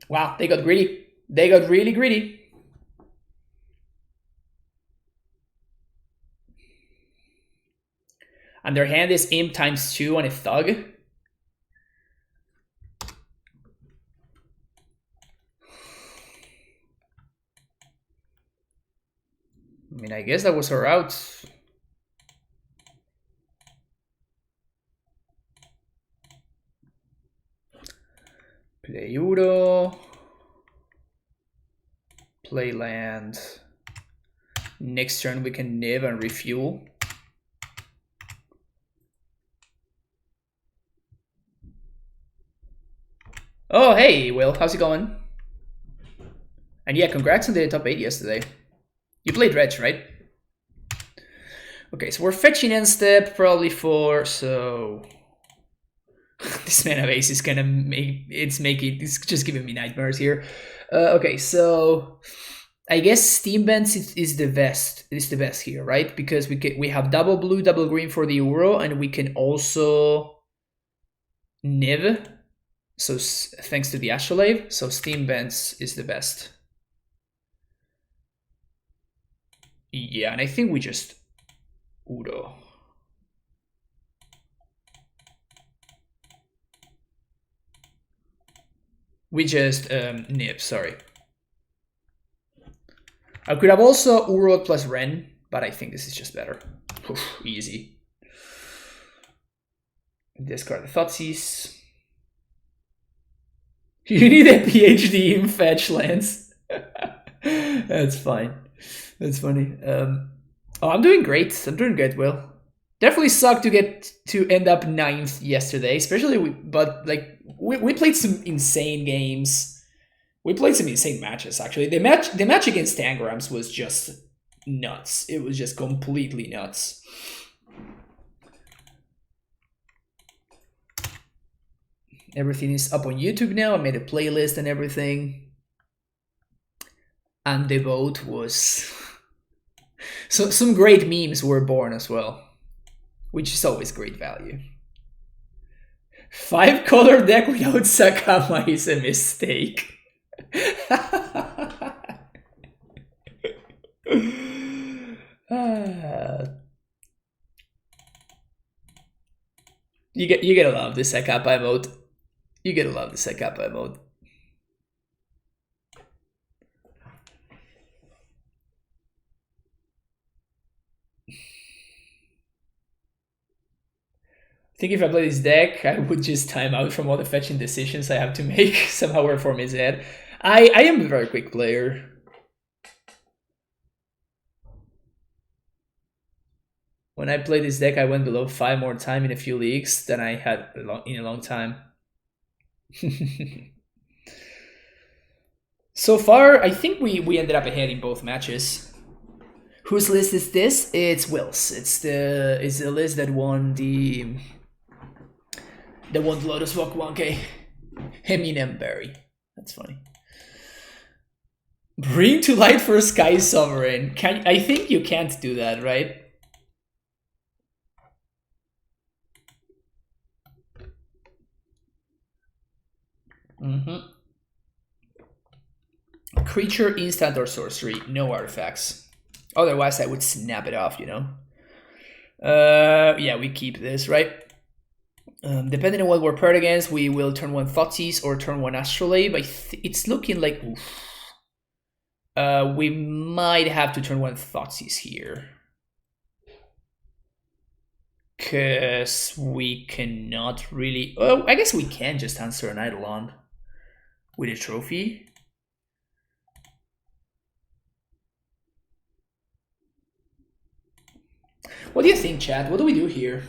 Wow, they got greedy. They got really greedy. And their hand is Imp ×2 on a Thug. I mean, I guess that was her out. Play Uro. Play land. Next turn we can Niv and refuel. Oh, hey, Will, how's it going? And yeah, congrats on the top 8 yesterday. You played Dredge, right? Okay, so we're fetching end step, probably 4, so... this mana base is gonna it's just giving me nightmares here. Okay, so... I guess Steam Vents is the best. It's the best here, right? Because we have double blue, double green for the Uro, and we can also... Niv. So thanks to the Astrolabe, so Steam Vents is the best. Yeah, and I think we just Uro. We just Niv, sorry. I could have also Uro plus Ren, but I think this is just better. Oof, easy. Discard the Thoughtseize. You need a PhD in fetch lands. That's fine. That's funny. Oh, I'm doing great. I'm doing good, Will. Definitely sucked to end up 9th yesterday, especially but like we played some insane games. We played some insane matches actually. The match against Tangrams was just nuts. It was just completely nuts. Everything is up on YouTube now. I made a playlist and everything. And the vote was... so some great memes were born as well, which is always great value. 5-color deck without Sakama is a mistake. You gotta love the Sakapa mode. You gotta love the Sakapa mode. I think if I play this deck, I would just time out from all the fetching decisions I have to make somehow or for Mizzet. I am a very quick player. When I played this deck, I went below 5 more times in a few leagues than I had in a long time. So far, I think we ended up ahead in both matches. Whose list is this? It's Will's. It's the list that won the Lotus Box 1K. Eminem Berry. That's funny. Bring to light for Sky Sovereign. I think you can't do that, right? Creature, instant, or sorcery. No artifacts. Otherwise, I would snap it off, you know? Yeah, we keep this, right? Depending on what we're paired against, we will turn 1 Thoughtseize or turn 1 Astrolabe. It's looking like... Oof. We might have to turn 1 Thoughtseize here. Because we cannot really... Oh, I guess we can just answer an Eidolon with a trophy. What do you think, chat? What do we do here?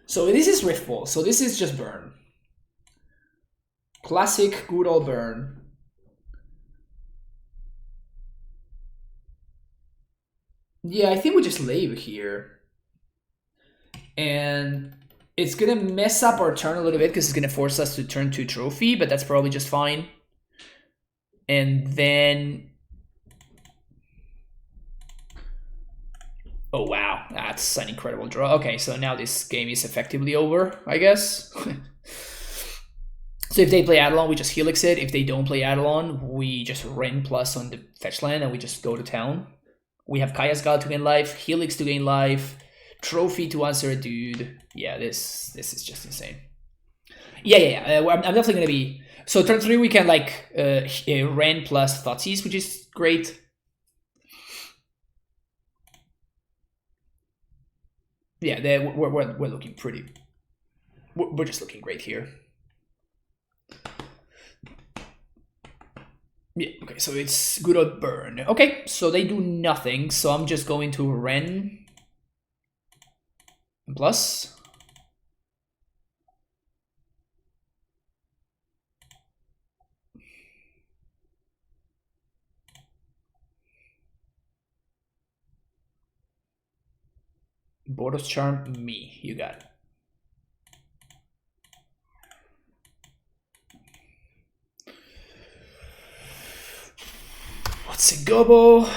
So this is Riftball, so this is just burn. Classic good old burn. Yeah, I think we just lave here. And it's gonna mess up our turn a little bit because it's gonna force us to turn 2 trophy, but that's probably just fine. And then... Oh wow, that's an incredible draw. Okay, so now this game is effectively over, I guess. So if they play Eidolon, we just Helix it. If they don't play Eidolon, we just Ren plus on the fetch land and we just go to town. We have Kaya's Guile to gain life, Helix to gain life, Trophy to answer a dude. Yeah, this is just insane. Yeah. I'm definitely gonna be. So turn 3 we can like Ren plus Thoughtseize, which is great. Yeah, we're looking pretty. We're just looking great here. Yeah, okay, so it's good old burn. Okay, so they do nothing, so I'm just going to Ren. Plus. Boros Charm, me. You got it. What's a Gobo?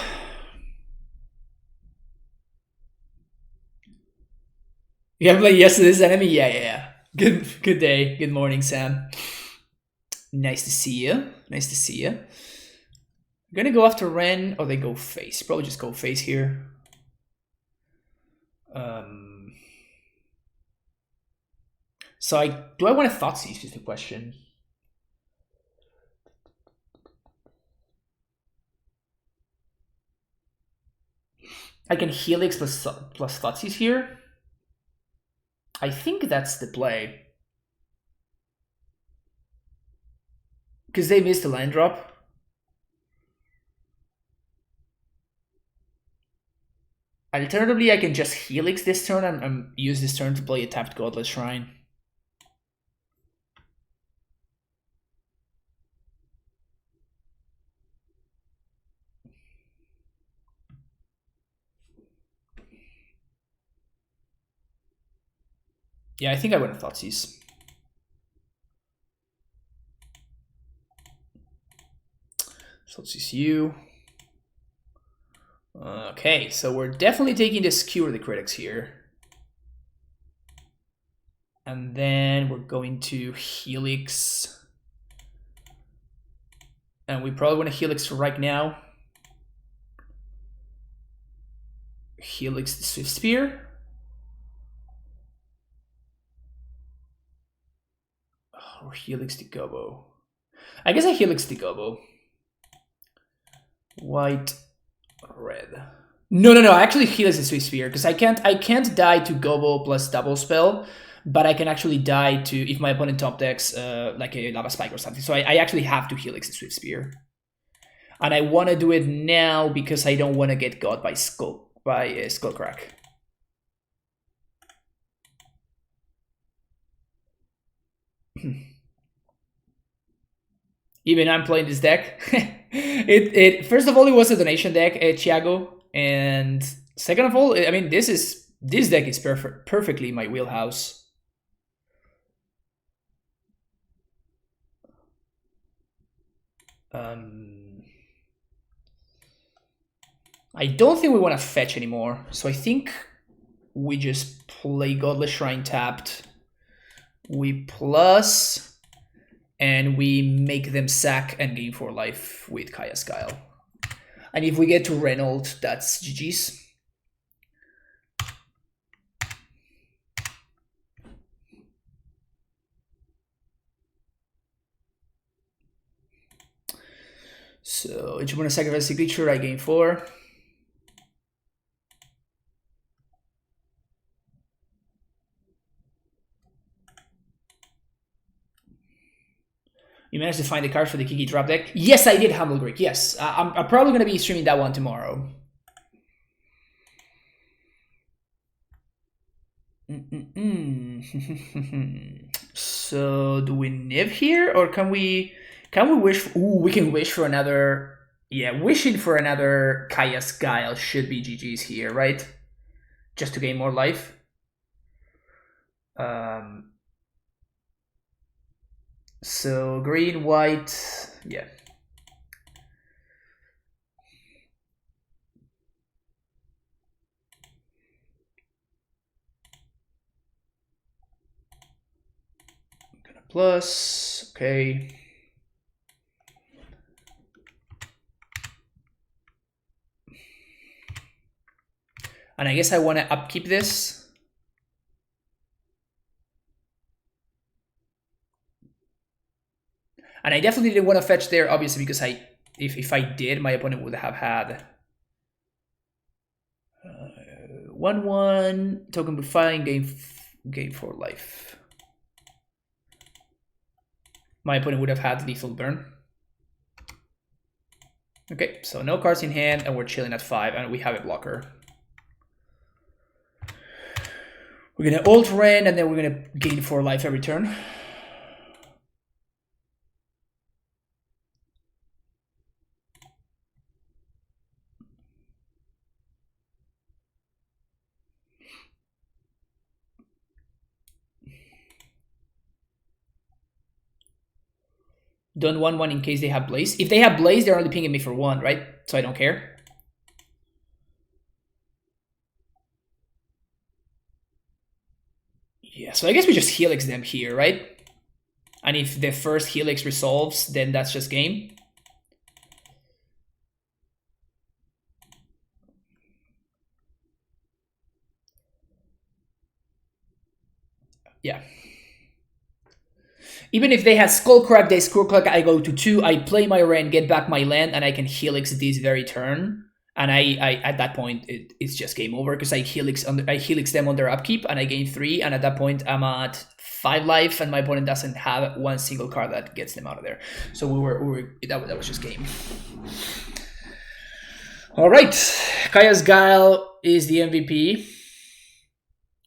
You haven't played yesterday's enemy? Yeah. Good day. Good morning, Sam. Nice to see you. Nice to see you. I'm gonna go after Ren. Oh, they go face. Probably just go face here. So do I want to Thoughtseize is the question. I can Helix plus Thoughtseize here. I think that's the play. Because they missed the land drop. Alternatively, I can just Helix this turn and use this turn to play a tapped Godless Shrine. Yeah, I think I would have Thoughtseize. Thoughtseize you. Okay, so we're definitely taking the Skewer the Critics here. And then we're going to Helix. And we probably want to Helix right now. Helix the Swift Spear. Or Helix the Gobo. I guess I Helix the Gobo. White, red. No. I actually Helix the Swift Spear because I can't die to Gobo plus double spell, but I can actually die to if my opponent top decks like a Lava Spike or something. So I actually have to Helix the Swift Spear, and I want to do it now because I don't want to get got by Skullcrack. Even I'm playing this deck. It first of all, it was a donation deck, Thiago, and second of all, I mean this deck is perfectly my wheelhouse. I don't think we want to fetch anymore, so I think we just play Godless Shrine tapped. We plus, and we make them sack and gain 4 life with Kaya's Guile. And if we get to Reynolds, that's GG's. So each want to sacrifice a creature, I gain 4. You managed to find the card for the Kiki drop deck? Yes, I did, Humble Greek. Yes, I'm probably going to be streaming that one tomorrow. So do we Niv here, or can we wish? Ooh, we can wish for another. Yeah, wishing for another Kaya's Guile should be GG's here, right? Just to gain more life. So green, white, yeah. Gonna plus, okay. And I guess I want to upkeep this. And I definitely didn't want to fetch there, obviously, because if I did, my opponent would have had 1/1 token filing game 4 life. My opponent would have had lethal burn. Okay, so no cards in hand, and we're chilling at 5, and we have a blocker. We're gonna ult Ren, and then we're gonna gain 4 life every turn. Done 1/1 in case they have Blaze. If they have Blaze, they're only pinging me for 1, right? So I don't care. Yeah, so I guess we just Helix them here, right? And if the first Helix resolves, then that's just game. Yeah. Even if they have Skullcrack, they Skullcrack, I go to 2, I play my Ren, get back my land, and I can Helix this very turn. And I at that point, it's just game over, because I Helix them on their upkeep, and I gain 3, and at that point, I'm at 5 life, and my opponent doesn't have one single card that gets them out of there. So that was just game. All right, Kaya's Guile is the MVP.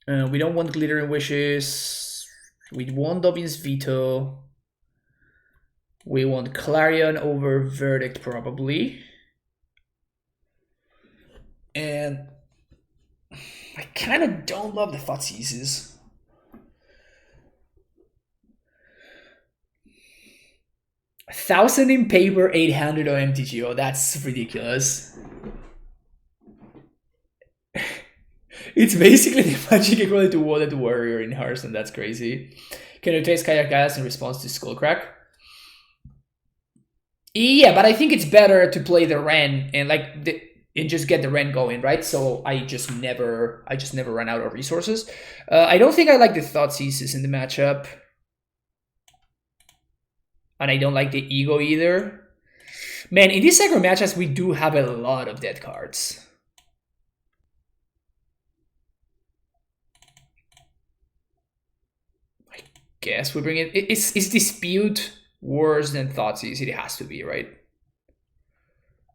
We don't want Glittering Wishes. We want Dobbin's Veto. We want Clarion over Verdict, probably. And I kind of don't love the Thoughtseizes. $1,000 in paper, 800 on MTGO. That's ridiculous. It's basically the magic equivalent to Wanted Warrior in Hearthstone. That's crazy. Can you taste Kayak Gas in response to Skullcrack? Yeah, but I think it's better to play the Ren and just get the Ren going, right? So I just never run out of resources. I don't think I like the Thoughtseizes in the matchup. And I don't like the Ego either. Man, in these aggro matchups, we do have a lot of dead cards. I guess we bring it. Is Dispute worse than Thoughtseize? It has to be, right?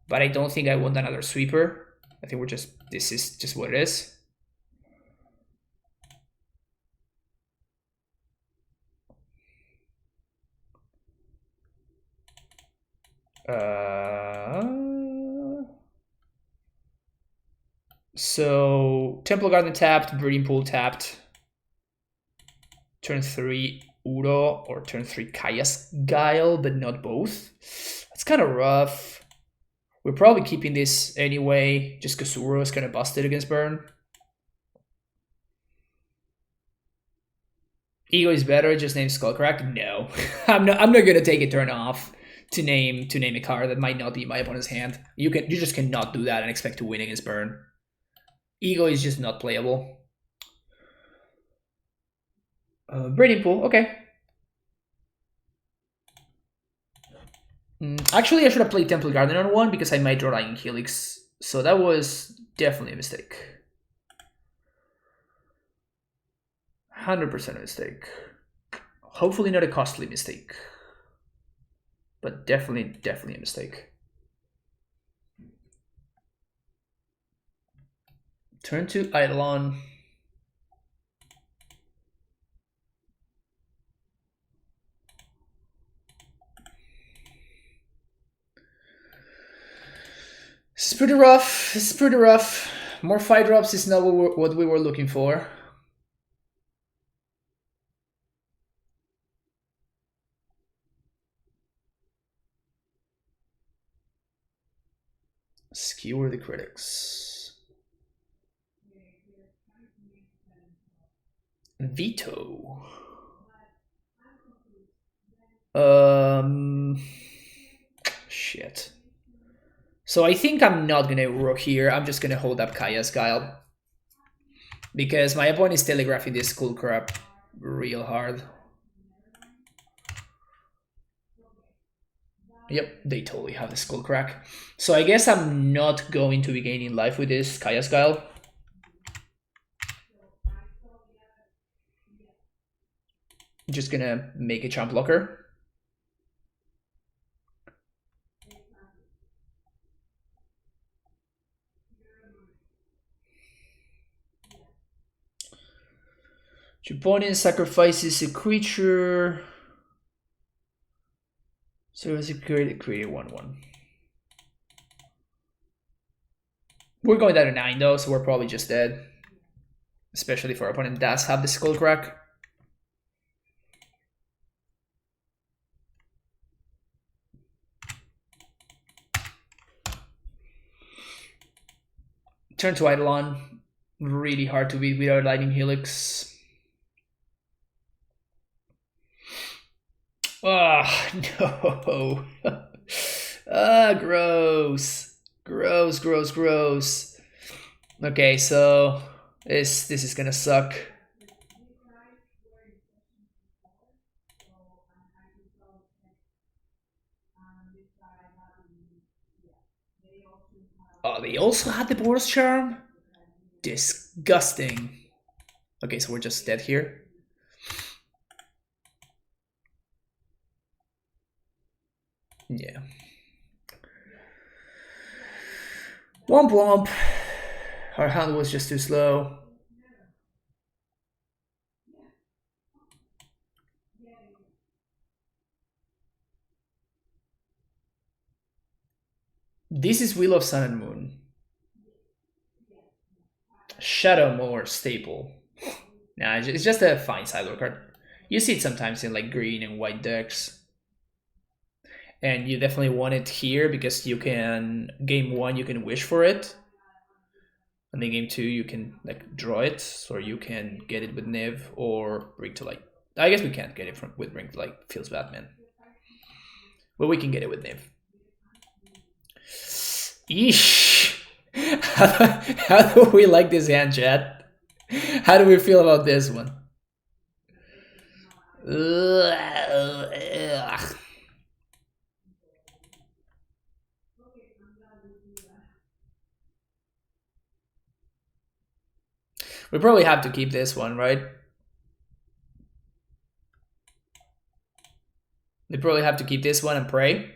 But I don't think I want another sweeper. I think this is just what it is. So Temple Garden tapped, Breeding Pool tapped. Turn 3 Uro or turn 3 Kaya's Guile, but not both. That's kind of rough. We're probably keeping this anyway, just because Uro is kind of busted against burn. Ego is better, just name Skullcrack? No. I'm not gonna take a turn off to name a card that might not be in my opponent's hand. You just cannot do that and expect to win against burn. Ego is just not playable. Breeding Pool, okay. Actually, I should have played Temple Garden on 1 because I might draw Lying Helix. So that was definitely a mistake. 100% a mistake. Hopefully not a costly mistake. But definitely a mistake. Turn to Eidolon. This is pretty rough. More 5 drops is not what we were looking for. Skewer the critics. Veto. Shit. So I think I'm not gonna rook here. I'm just gonna hold up Kaya's Guile. because my opponent is telegraphing this skull crab real hard. Yep, they totally have the skull crack. So I guess I'm not going to be gaining life with this Kaya's Guile. I'm just gonna make a champ blocker. Your opponent sacrifices a creature. So as a create a 1/1. We're going down to 9 though, so we're probably just dead. Especially if our opponent does have the skull crack. Turn to Eidolon. Really hard to beat without Lightning Helix. Ah, oh, no. Ah, gross. Gross, gross, gross. Okay, so this is gonna suck. Oh, they also had the Boros charm? Disgusting. Okay, so we're just dead here. Yeah. Womp womp. Our hand was just too slow. This is Wheel of Sun and Moon. Shadow more staple. Nah, it's just a fine sideboard card. You see it sometimes in like green and white decks. And you definitely want it here because you can, game 1 you can wish for it. And then game 2 you can like draw it, or you can get it with Niv or Bring to Light. I guess we can't get it with Bring to Light, feels bad, man. But we can get it with Niv. Eesh! How do we like this hand, chat? How do we feel about this one? Ugh. We probably have to keep this one, right? We probably have to keep this one and pray.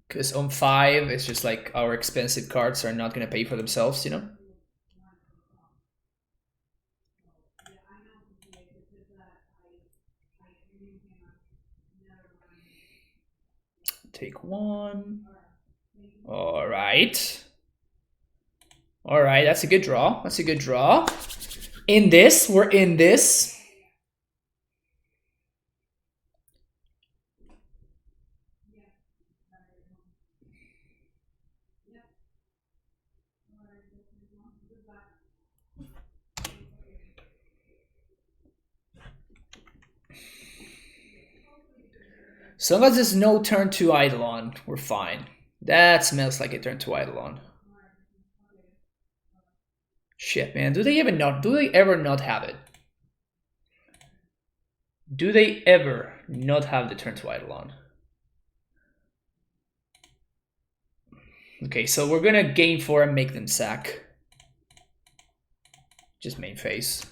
Because on 5, it's just like our expensive cards are not going to pay for themselves, you know? Take 1. All right. All right, that's a good draw. That's a good draw. In this, we're in this. So long as there's no turn to Eidolon, we're fine. That smells like a turn to Eidolon. Shit, man. Do they ever not have it? Do they ever not have the turn to Eidolon? Okay, so we're gonna game 4 and make them sack. Just main phase.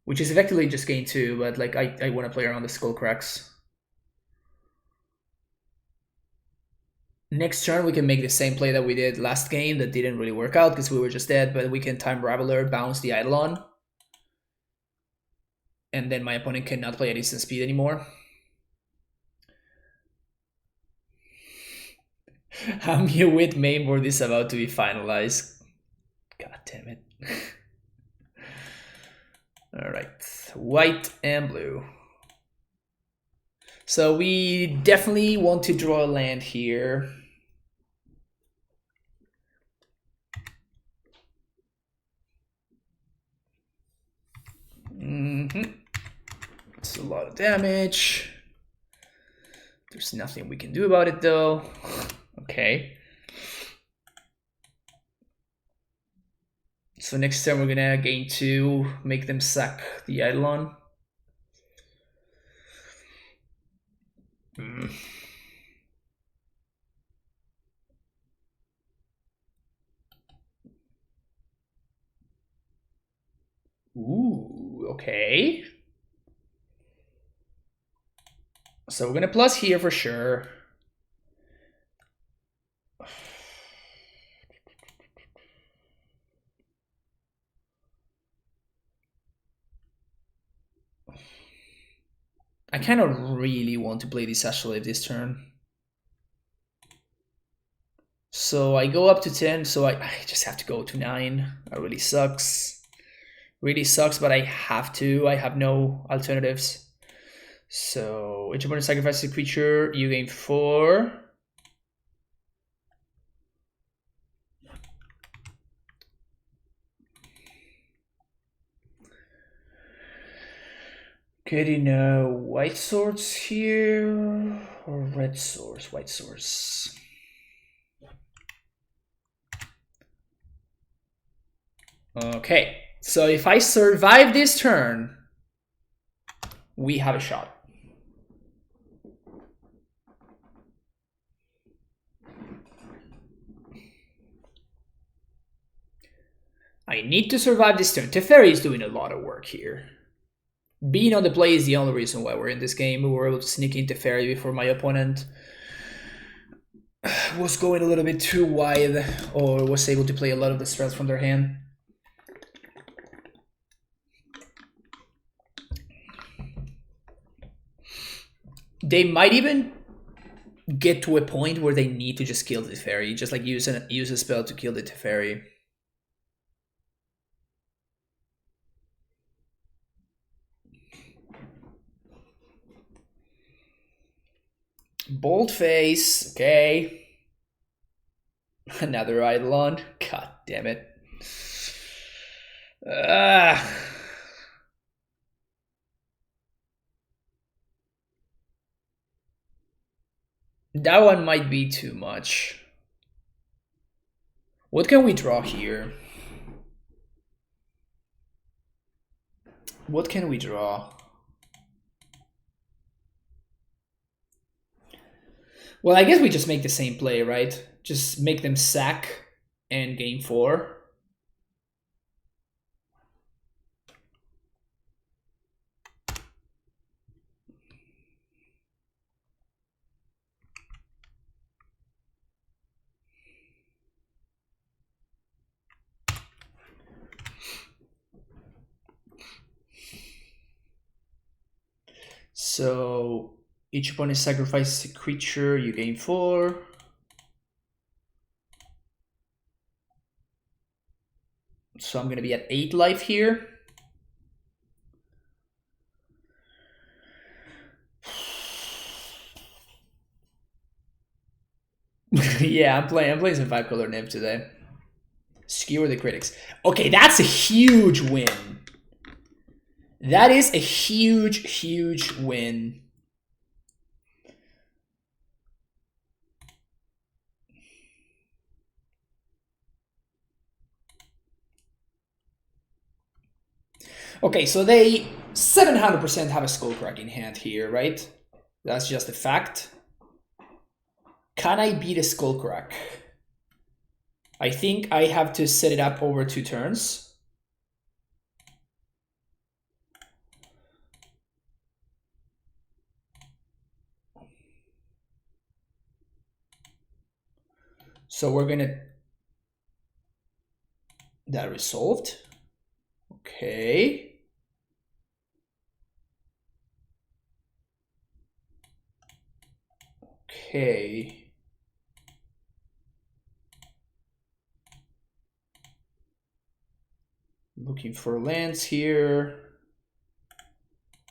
Which is effectively just game 2, but like I want to play around the skull cracks. Next turn we can make the same play that we did last game that didn't really work out because we were just dead, but we can Time Raveler, bounce the Eidolon. And then my opponent cannot play at instant speed anymore. Hamir with mainboard is about to be finalized. God damn it. Alright, white and blue. So we definitely want to draw a land here. It's a lot of damage. There's nothing we can do about it though. Okay. So next turn we're gonna gain 2, make them sack the Eidolon. Ooh, okay. So we're gonna plus here for sure. I kind of really want to play this Astrolabe this turn. So I go up to 10, so I just have to go to 9. That really sucks. Really sucks, but I have to. I have no alternatives. So each opponent sacrifices a creature, you gain 4. Getting white swords here, or red swords? White swords. Okay, so if I survive this turn, we have a shot. I need to survive this turn. Teferi is doing a lot of work here. Being on the play is the only reason why we're in this game. We were able to sneak in Teferi before my opponent was going a little bit too wide, or was able to play a lot of the strats from their hand. They might even get to a point where they need to just kill the Teferi, just like use a spell to kill the Teferi. Bold face, okay. Another Eidolon. God damn it. That one might be too much. What can we draw here? What can we draw? Well, I guess we just make the same play, right? Just make them sack and gain 4. So each opponent sacrifices a creature, you gain 4. So I'm gonna be at 8 life here. Yeah, I'm playing some 5-color Niv today. Skewer the critics. Okay, that's a huge win. That is a huge, huge win. Okay, so they 700% have a Skullcrack in hand here, right? That's just a fact. Can I beat a Skullcrack? I think I have to set it up over 2 turns. So we're gonna... That resolved. Okay. Okay. Looking for lands here.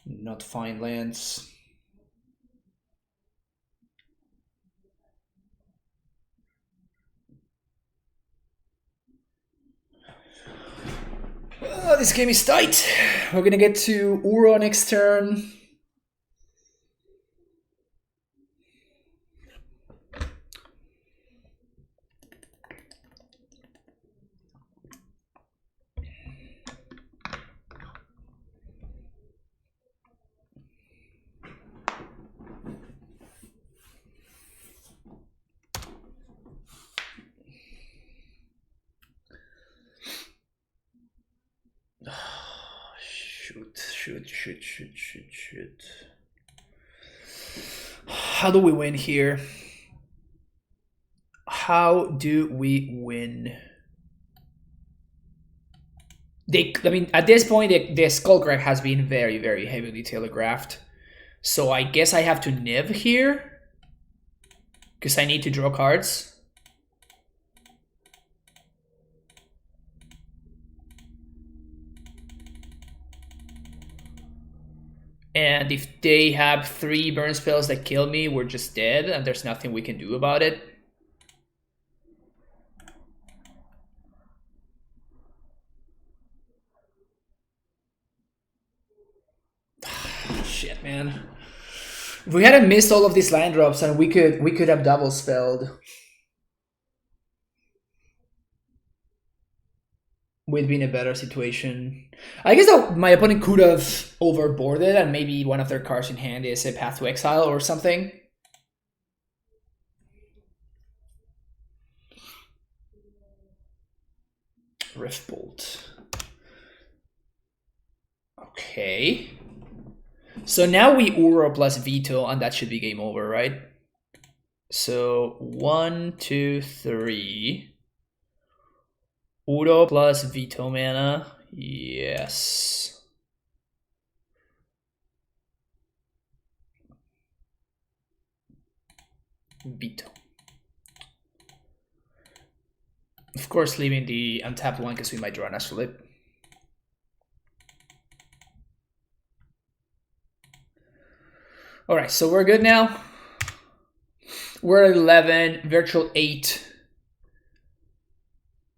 Not find lands. Oh, this game is tight. We're gonna get to Uro next turn. Shoot. How do we win here? How do we win? I mean, at this point, the Skullcrack has been very, very heavily telegraphed. So I guess I have to Niv here. Because I need to draw cards. And if they have 3 burn spells that kill me, we're just dead, and there's nothing we can do about it. Shit, man. If we hadn't missed all of these land drops, and we could have double spelled. We'd be in a better situation. I guess that my opponent could have overboarded, and maybe one of their cards in hand is a Path to Exile or something. Riftbolt. Okay. So now we Uro plus Veto, and that should be game over, right? So 1, 2, 3. Uro plus Veto mana. Yes. Veto. Of course, leaving the untapped one because we might draw an Astrolip. Alright, so we're good now. We're at 11, virtual 8.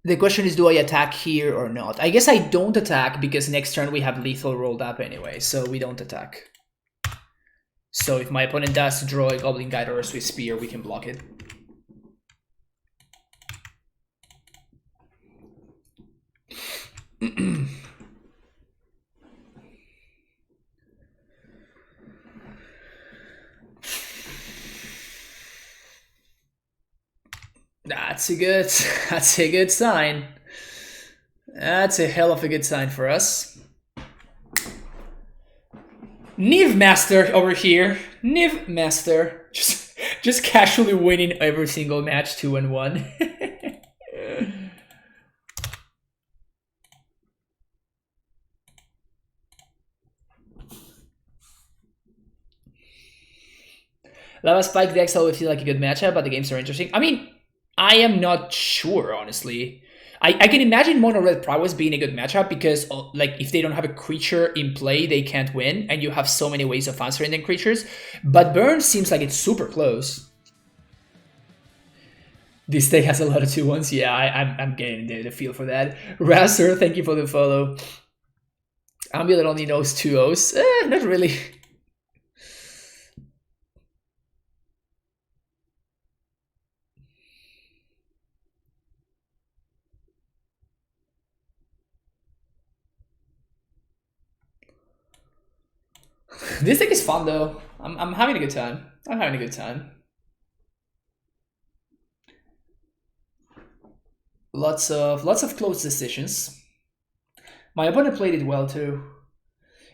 The question is, do I attack here or not? I guess I don't attack because next turn we have lethal rolled up anyway, so we don't attack. So if my opponent does draw a Goblin Guide or a Swift Spear, we can block it. That's a good sign. That's a hell of a good sign for us. Niv-Master over here. Niv-Master. Just casually winning every single match 2-1. Lava Spike decks always feel like a good matchup, but the games are interesting. I mean, I am not sure, honestly. I can imagine Mono Red Prowess being a good matchup because, like, if they don't have a creature in play, they can't win, and you have so many ways of answering them creatures. But Burn seems like it's super close. This deck has a lot of 2-1s. Yeah, I'm getting the feel for that. Raster, thank you for the follow. Amulet only knows 2-0s. Not really. This deck is fun though. I'm having a good time. I'm having a good time. Lots of close decisions. My opponent played it well too.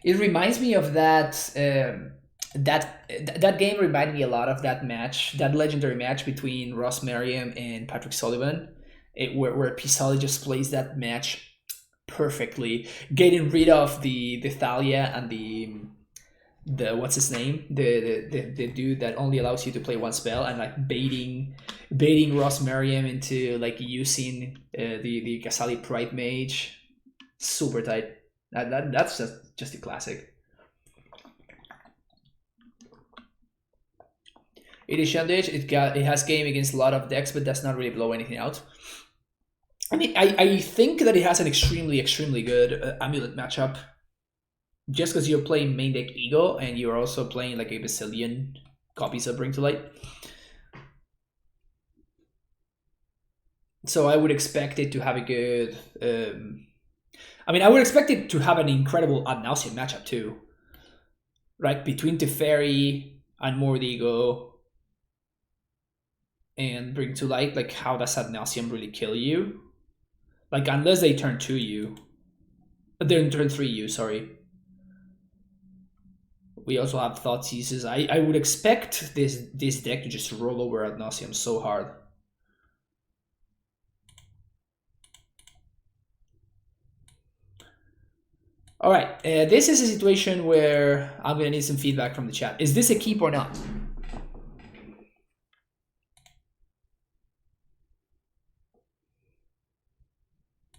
It reminds me of that that game reminded me a lot of that match, that legendary match between Ross Merriam and Patrick Sullivan, where Pisali just plays that match perfectly, getting rid of the Thalia and the what's his name, the dude that only allows you to play one spell, and like baiting Ross Merriam into like using the Gasali Pride Mage. Super tight. That's just a classic. It is Shandage. It has game against a lot of decks, but does not really blow anything out. I mean, I think that it has an extremely good Amulet matchup. Just because you're playing main deck Ego and you're also playing like a bazillion copies of Bring to Light. So I would expect it to have a good... I mean, I would expect it to have an incredible Ad Nauseam matchup too. Right? Between Teferi and Mordigo and Bring to Light, like how does Ad Nauseam really kill you? Like unless they turn 2 you. They turn 3 you, sorry. We also have Thought Seizes. I would expect this deck to just roll over ad nauseum so hard. All right, this is a situation where I'm gonna need some feedback from the chat. Is this a keep or not?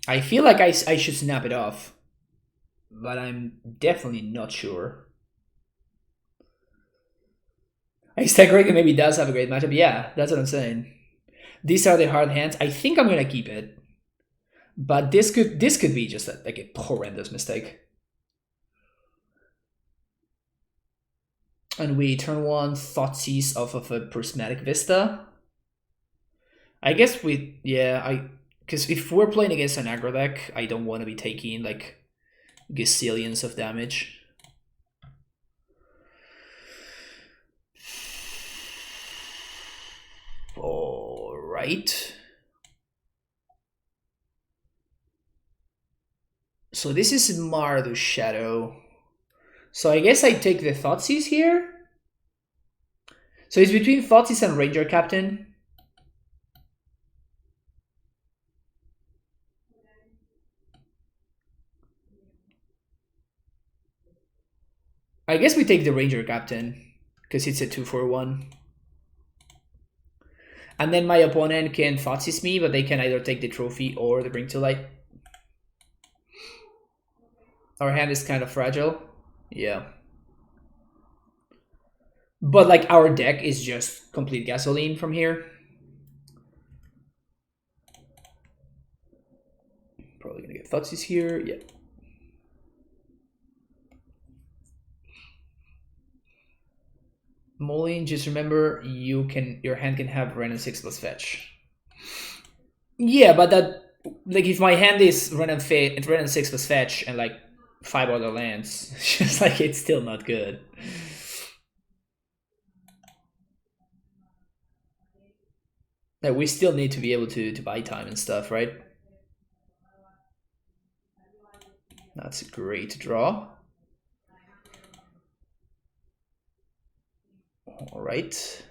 I feel like I should snap it off, but I'm definitely not sure. I stack maybe does have a great matchup. Yeah, that's what I'm saying. These are the hard hands. I think I'm gonna keep it, but this could be just like a horrendous mistake. And we turn one Thoughtseize off of a Prismatic Vista. I guess because if we're playing against an aggro deck, I don't want to be taking like gazillions of damage. All right. So this is Mardu Shadow. So I guess I take the Thoughtseize here. So it's between Thoughtseize and Ranger Captain. I guess we take the Ranger Captain because it's a 2-for-1. And then my opponent can Thoughtseize me, but they can either take the trophy or the Bring to Light. Our hand is kind of fragile. Yeah. But like our deck is just complete gasoline from here. Probably gonna get Thoughtseize here. Yeah. Moline, just remember your hand can have Renin 6 plus fetch. Yeah, but that like if my hand is Renin 6 plus fetch and like 5 other lands, just like it's still not good. Like we still need to be able to buy time and stuff, right? That's a great draw. All right.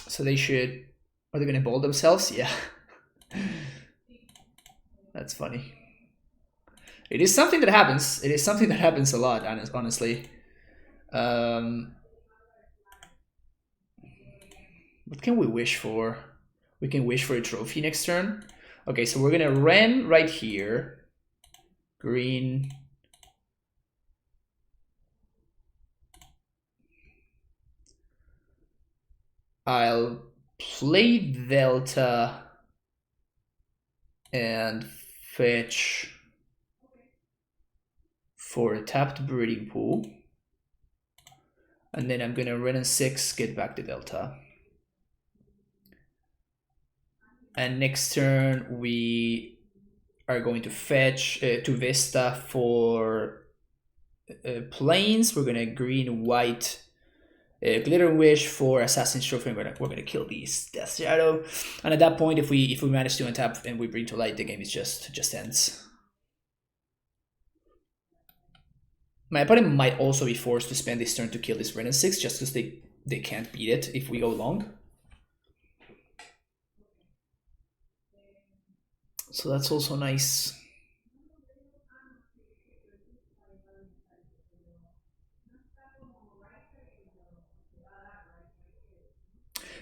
So they should. Are they going to bold themselves? Yeah. That's funny. It is something that happens. It is something that happens a lot, honestly. What can we wish for? We can wish for a trophy next turn. Okay, so we're gonna Ren right here. Green. I'll play Delta and fetch for a tapped breeding pool. And then I'm gonna Ren and 6, get back to Delta. And next turn we are going to fetch to Vista for planes. We're gonna green white Glitter Wish for Assassin's Trophy. We're gonna kill these Death Shadow. And at that point, if we manage to untap and we bring to light, the game is just ends. My opponent might also be forced to spend this turn to kill this Renin 6 just because they can't beat it if we go long. So that's also nice.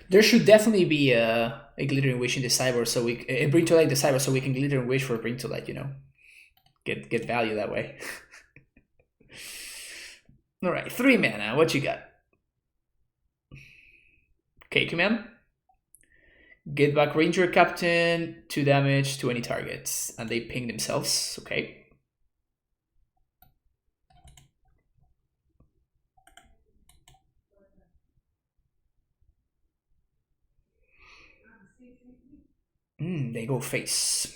There should definitely be a Glittering Wish in the Cyber, so we Bring to Light the Cyber, so we can Glittering Wish for Bring to Light, you know, get value that way. All right, 3 mana. What you got? Okay, command. Get back Ranger Captain, 2 damage to any targets, and they ping themselves. Okay. They go face.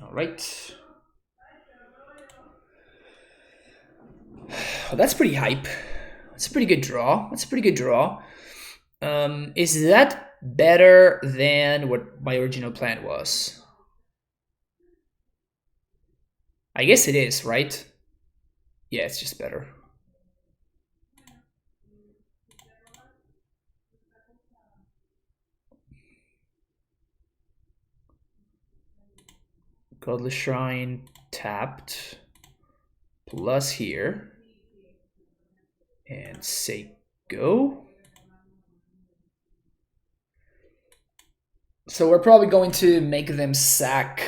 All right. That's pretty hype. That's a pretty good draw. That's a pretty good draw. Is that better than what my original plan was? I guess it is, right? Yeah, it's just better. Godless Shrine tapped. Plus here. And say go. So we're probably going to make them sack.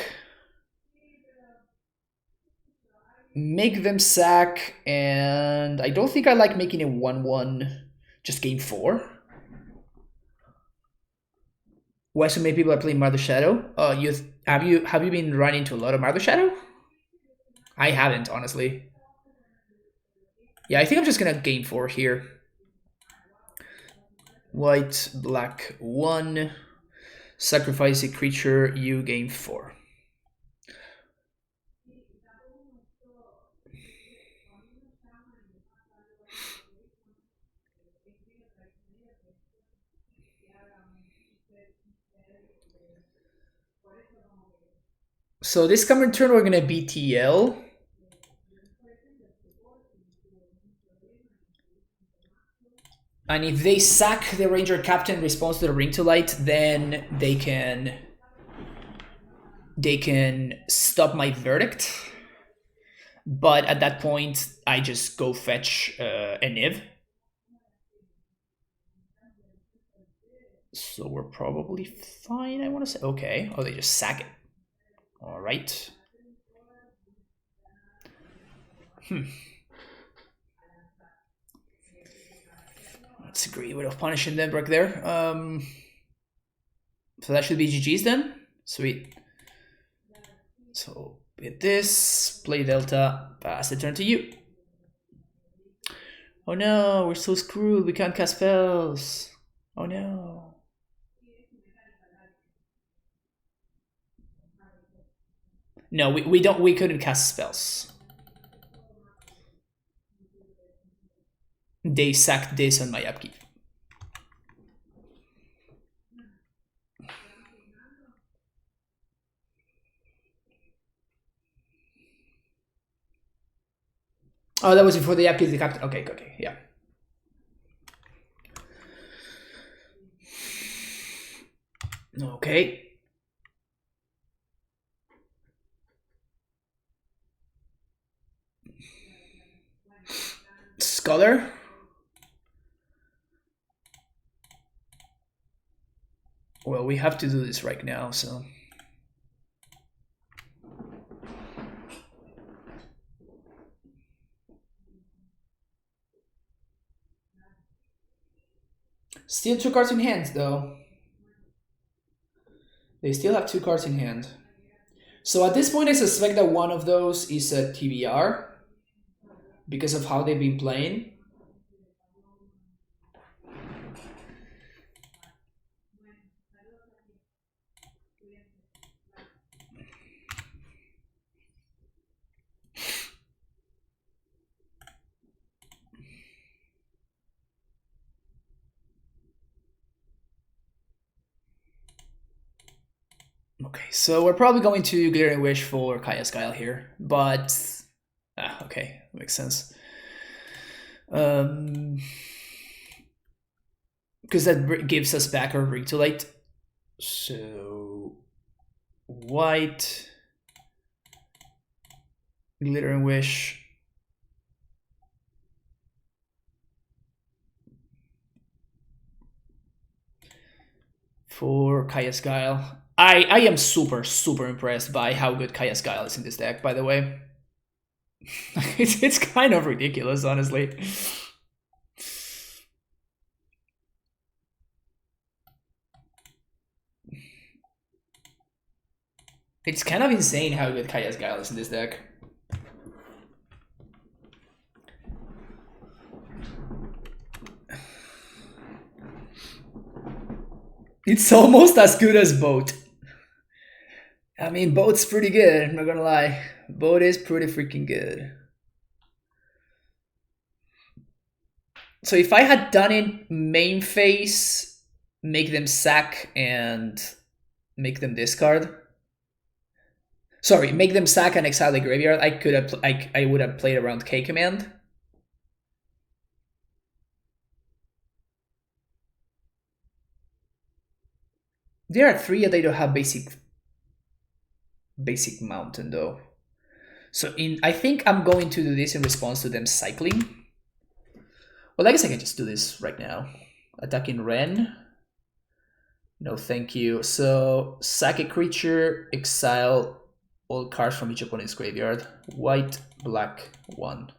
Make them sack, and I don't think I like making it 1-1 just game 4. Why so many people are playing Mardu Shadow? Have you been running into a lot of Mardu Shadow? I haven't, honestly. Yeah, I think I'm just gonna game 4 here. White, black 1. Sacrifice a creature, you game 4. So this coming turn we're gonna BTL. And if they sack the Ranger Captain in response to the Ring to Light, then they can stop my verdict. But at that point, I just go fetch a Niv. So we're probably fine, I want to say. Okay. Oh, they just sack it. All right. That's a great way of punishing them right there. So that should be GG's then. Sweet. So with this, play Delta, pass the turn to you. Oh no, we're so screwed. We can't cast spells. Oh no. No, we couldn't cast spells. They sacked this on my upkeep. Oh, that was before the upkeep of the captain. Okay, yeah. Okay. Scholar. Well, we have to do this right now, so. Still 2 cards in hand, though. They still have 2 cards in hand. So at this point, I suspect that one of those is a TBR because of how they've been playing. Okay, so we're probably going to Glaring Wish for Kaya's Guile here, but okay, makes sense. Because that gives us back our Ring to Light. So white, Glittering Wish. For Kaya's Guile. I am super impressed by how good Kaya's Guile is in this deck, by the way. It's kind of ridiculous, honestly. It's kind of insane how good Kaya's Guile is in this deck. It's almost as good as Boat. I mean, Boat's pretty good, I'm not gonna lie. Boat is pretty freaking good. So if I had done it main phase, make them sack and make them discard. Sorry, make them sack and exile the graveyard. I could have, I would have played around K command. There are 3 and they don't have basic mountain though. So I think I'm going to do this in response to them cycling. Well, I guess I can just do this right now. Attacking Ren. No, thank you. So sack a creature, exile all cards from each opponent's graveyard. White, black, 1.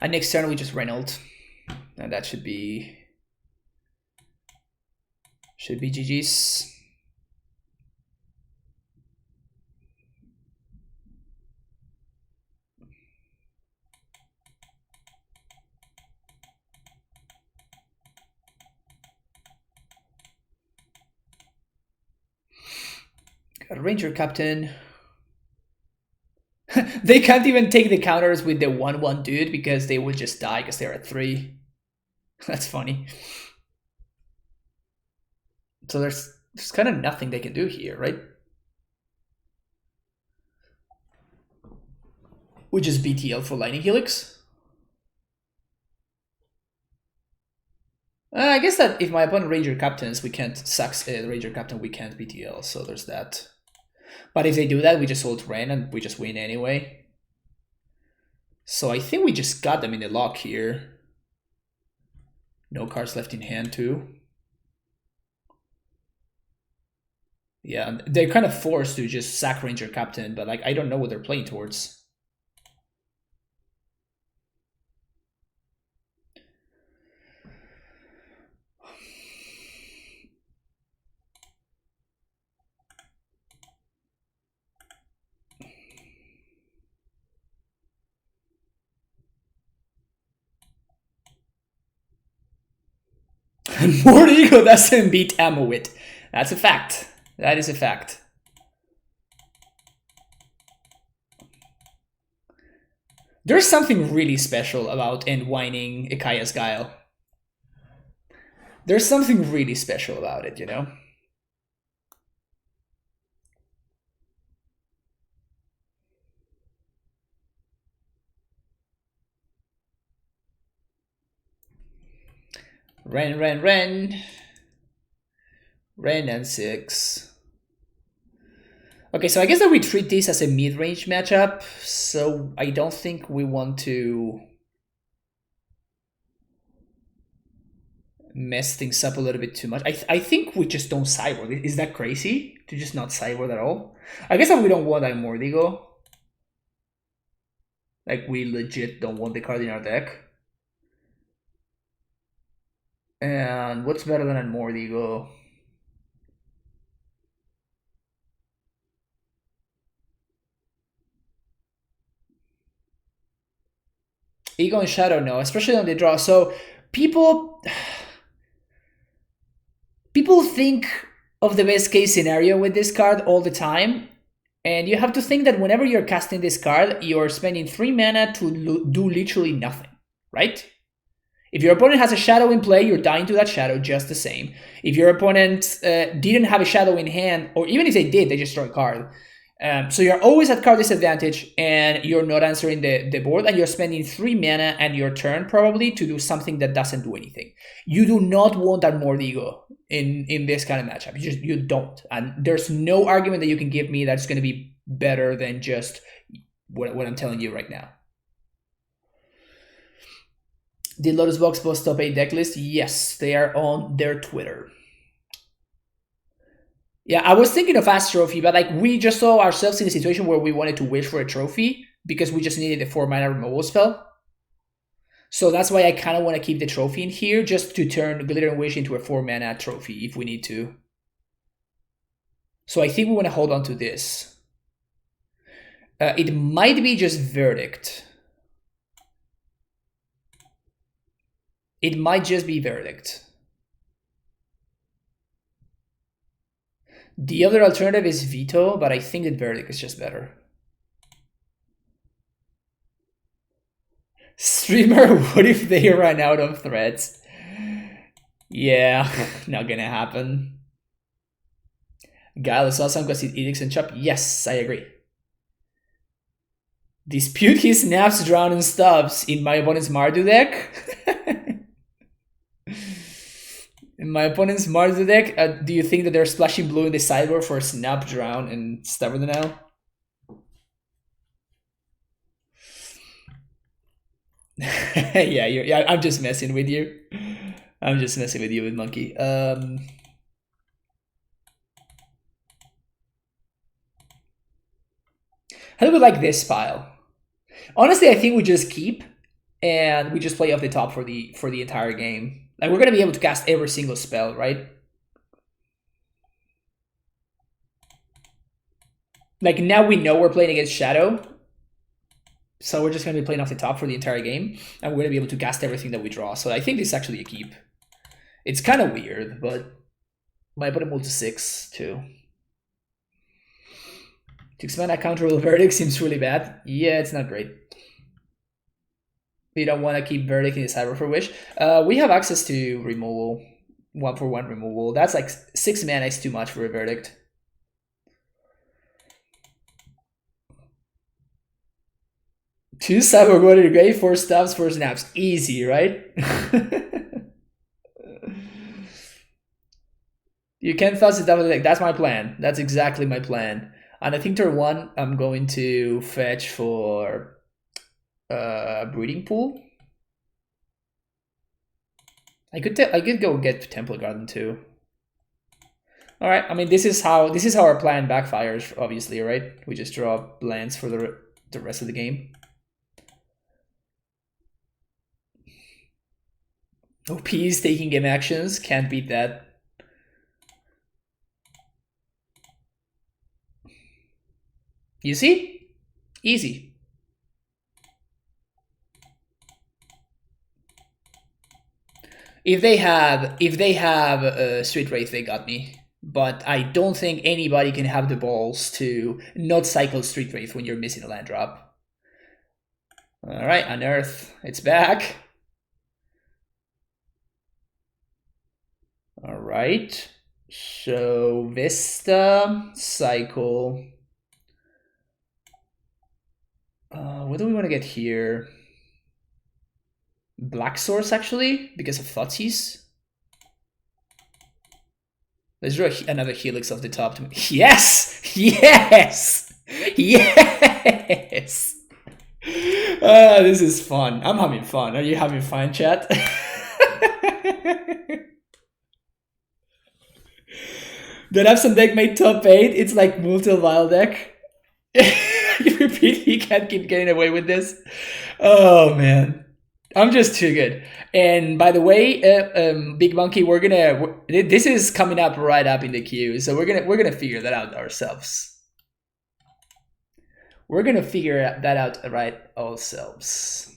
And next turn we just Reynolds. And that should be GG's. Got a Ranger Captain. They can't even take the counters with the 1/1 dude because they would just die because they're at 3. That's funny. So there's kind of nothing they can do here, right? We just BTL for Lightning Helix. I guess that if my opponent Ranger Captains, we can't sack the Ranger Captain, we can't BTL, so there's that. But if they do that, we just ult Ren and we just win anyway. So I think we just got them in the lock here. No cards left in hand too. Yeah, they're kind of forced to just sack Ranger Captain, but like I don't know what they're playing towards. Mordigo doesn't beat Amowit. That's a fact. That is a fact. There's something really special about endwinding Ikaya's Guile. There's something really special about it, you know? Ren. Ren and 6. Okay, so I guess that we treat this as a mid-range matchup, so I don't think we want to mess things up a little bit too much. I think we just don't sideboard. Is that crazy to just not sideboard at all? I guess that we don't want that Mordigo. Like, we legit don't want the card in our deck. And what's better than a Mordigo? Ego and Shadow, no, especially on the draw. So people think of the best case scenario with this card all the time. And you have to think that whenever you're casting this card, you're spending 3 mana to do literally nothing, right? If your opponent has a shadow in play, you're dying to that shadow just the same. If your opponent didn't have a shadow in hand, or even if they did, they just draw a card. So you're always at card disadvantage, and you're not answering the board, and you're spending 3 mana and your turn probably to do something that doesn't do anything. You do not want that Mordigo in this kind of matchup. You don't. And there's no argument that you can give me that's going to be better than just what I'm telling you right now. Did Lotus Box post top 8 deck list? Yes, they are on their Twitter. Yeah, I was thinking of Ask Trophy, but like we just saw ourselves in a situation where we wanted to wish for a trophy because we just needed a 4 mana removal spell. So that's why I kind of want to keep the trophy in here, just to turn Glitter and Wish into a 4 mana trophy if we need to. So I think we want to hold on to this. It might be just Verdict. It might just be Verdict. The other alternative is Veto, but I think that Verdict is just better. Streamer, what if they run out of threads? Yeah, not gonna happen. Guile is awesome because it edicts and chop. Yes, I agree. Dispute his naps, drown, and stubs in my opponent's Mardu deck. In my opponent's Mardu deck, do you think that they're splashing blue in the sideboard for snap, drown, and stubborn now? Yeah, I'm just messing with you. I'm just messing with you with Monkey. How do we like this pile? Honestly, I think we just keep and we just play off the top for the entire game. Like, we're gonna be able to cast every single spell, right? Like, now we know we're playing against Shadow, so we're just gonna be playing off the top for the entire game, and we're gonna be able to cast everything that we draw. So I think this is actually a keep. It's kind of weird, but my opponent moved to 6 too. 6-mana counterable Verdict seems really bad. Yeah, it's not great. We don't want to keep Verdict in the Cyber for Wish. We have access to removal, 1-for-1 removal. That's like 6 mana is too much for a Verdict. Two Cyber go to the grave, 4 stabs, 4 snaps. Easy, right? You can toss it out of the deck. That's my plan. That's exactly my plan. And I think turn 1, I'm going to fetch for Breeding Pool. I could go get Temple Garden too. All right. I mean, this is how our plan backfires. Obviously, right? We just draw lands for the rest of the game. OP is taking game actions. Can't beat that. You see? Easy. If they have Street Wraith, they got me. But I don't think anybody can have the balls to not cycle Street Wraith when you're missing a land drop. Alright, Unearth. It's back. Alright. So Vista, cycle. What do we want to get here? Black Source, actually, because of Thoughtseize. Let's draw another Helix off the top. Yes! Yes! Yes! This is fun. I'm having fun. Are you having fun, chat? That Epson deck made top 8. It's like multi-vile deck. You repeat, he can't keep getting away with this. Oh man, I'm just too good. And by the way, Big Monkey, this is coming up right up in the queue, so we're gonna figure that out ourselves. We're gonna figure that out right ourselves.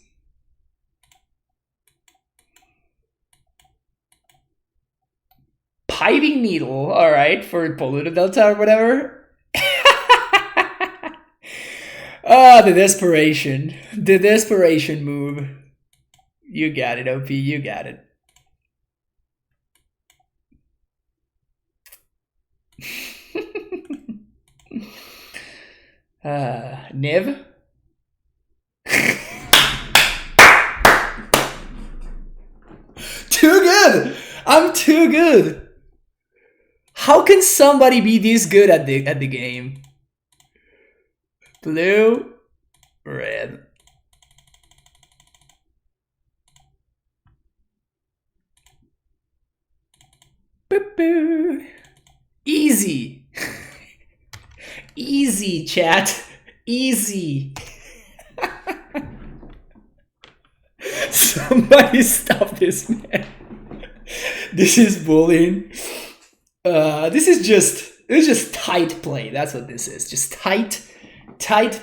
Piping Needle, all right, for Polluted Delta or whatever. Ah, the desperation. The desperation move. You got it, OP. You got it. Niv? Too good! I'm too good! How can somebody be this good at the game? Blue, red. Boop boo. Easy. Easy, chat. Easy. Somebody stop this, man. This is bullying. This is just tight play. That's what this is. Just tight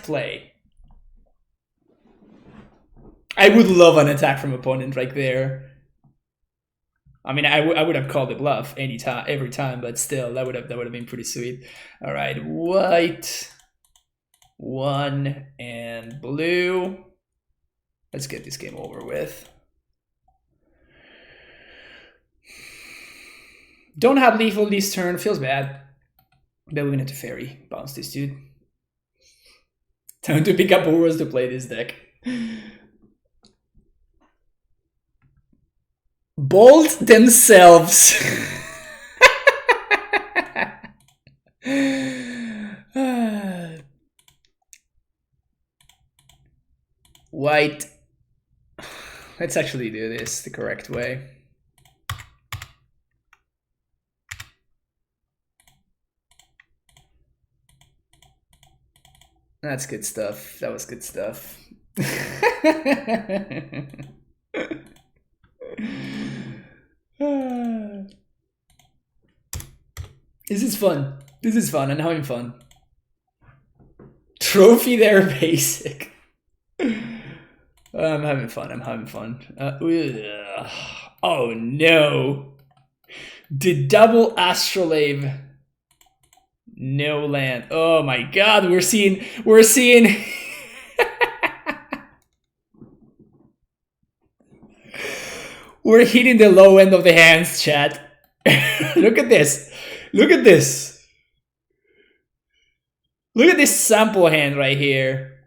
play. I would love an attack from opponent right there. I mean, I would have called the bluff every time, but still, that would have been pretty sweet. All right, white, 1, and blue. Let's get this game over with. Don't have lethal this turn, feels bad. But we're gonna have to fairy bounce this dude. Time to pick up Boros to play this deck. Bolt themselves. White. Let's actually do this the correct way. That's good stuff. That was good stuff. This is fun. This is fun. I'm having fun. Trophy there, basic. I'm having fun. I'm having fun. Oh no. The double astrolabe. No land. Oh my god, we're seeing we're hitting the low end of the hands, chat. Look at this. Look at this. Look at this sample hand right here.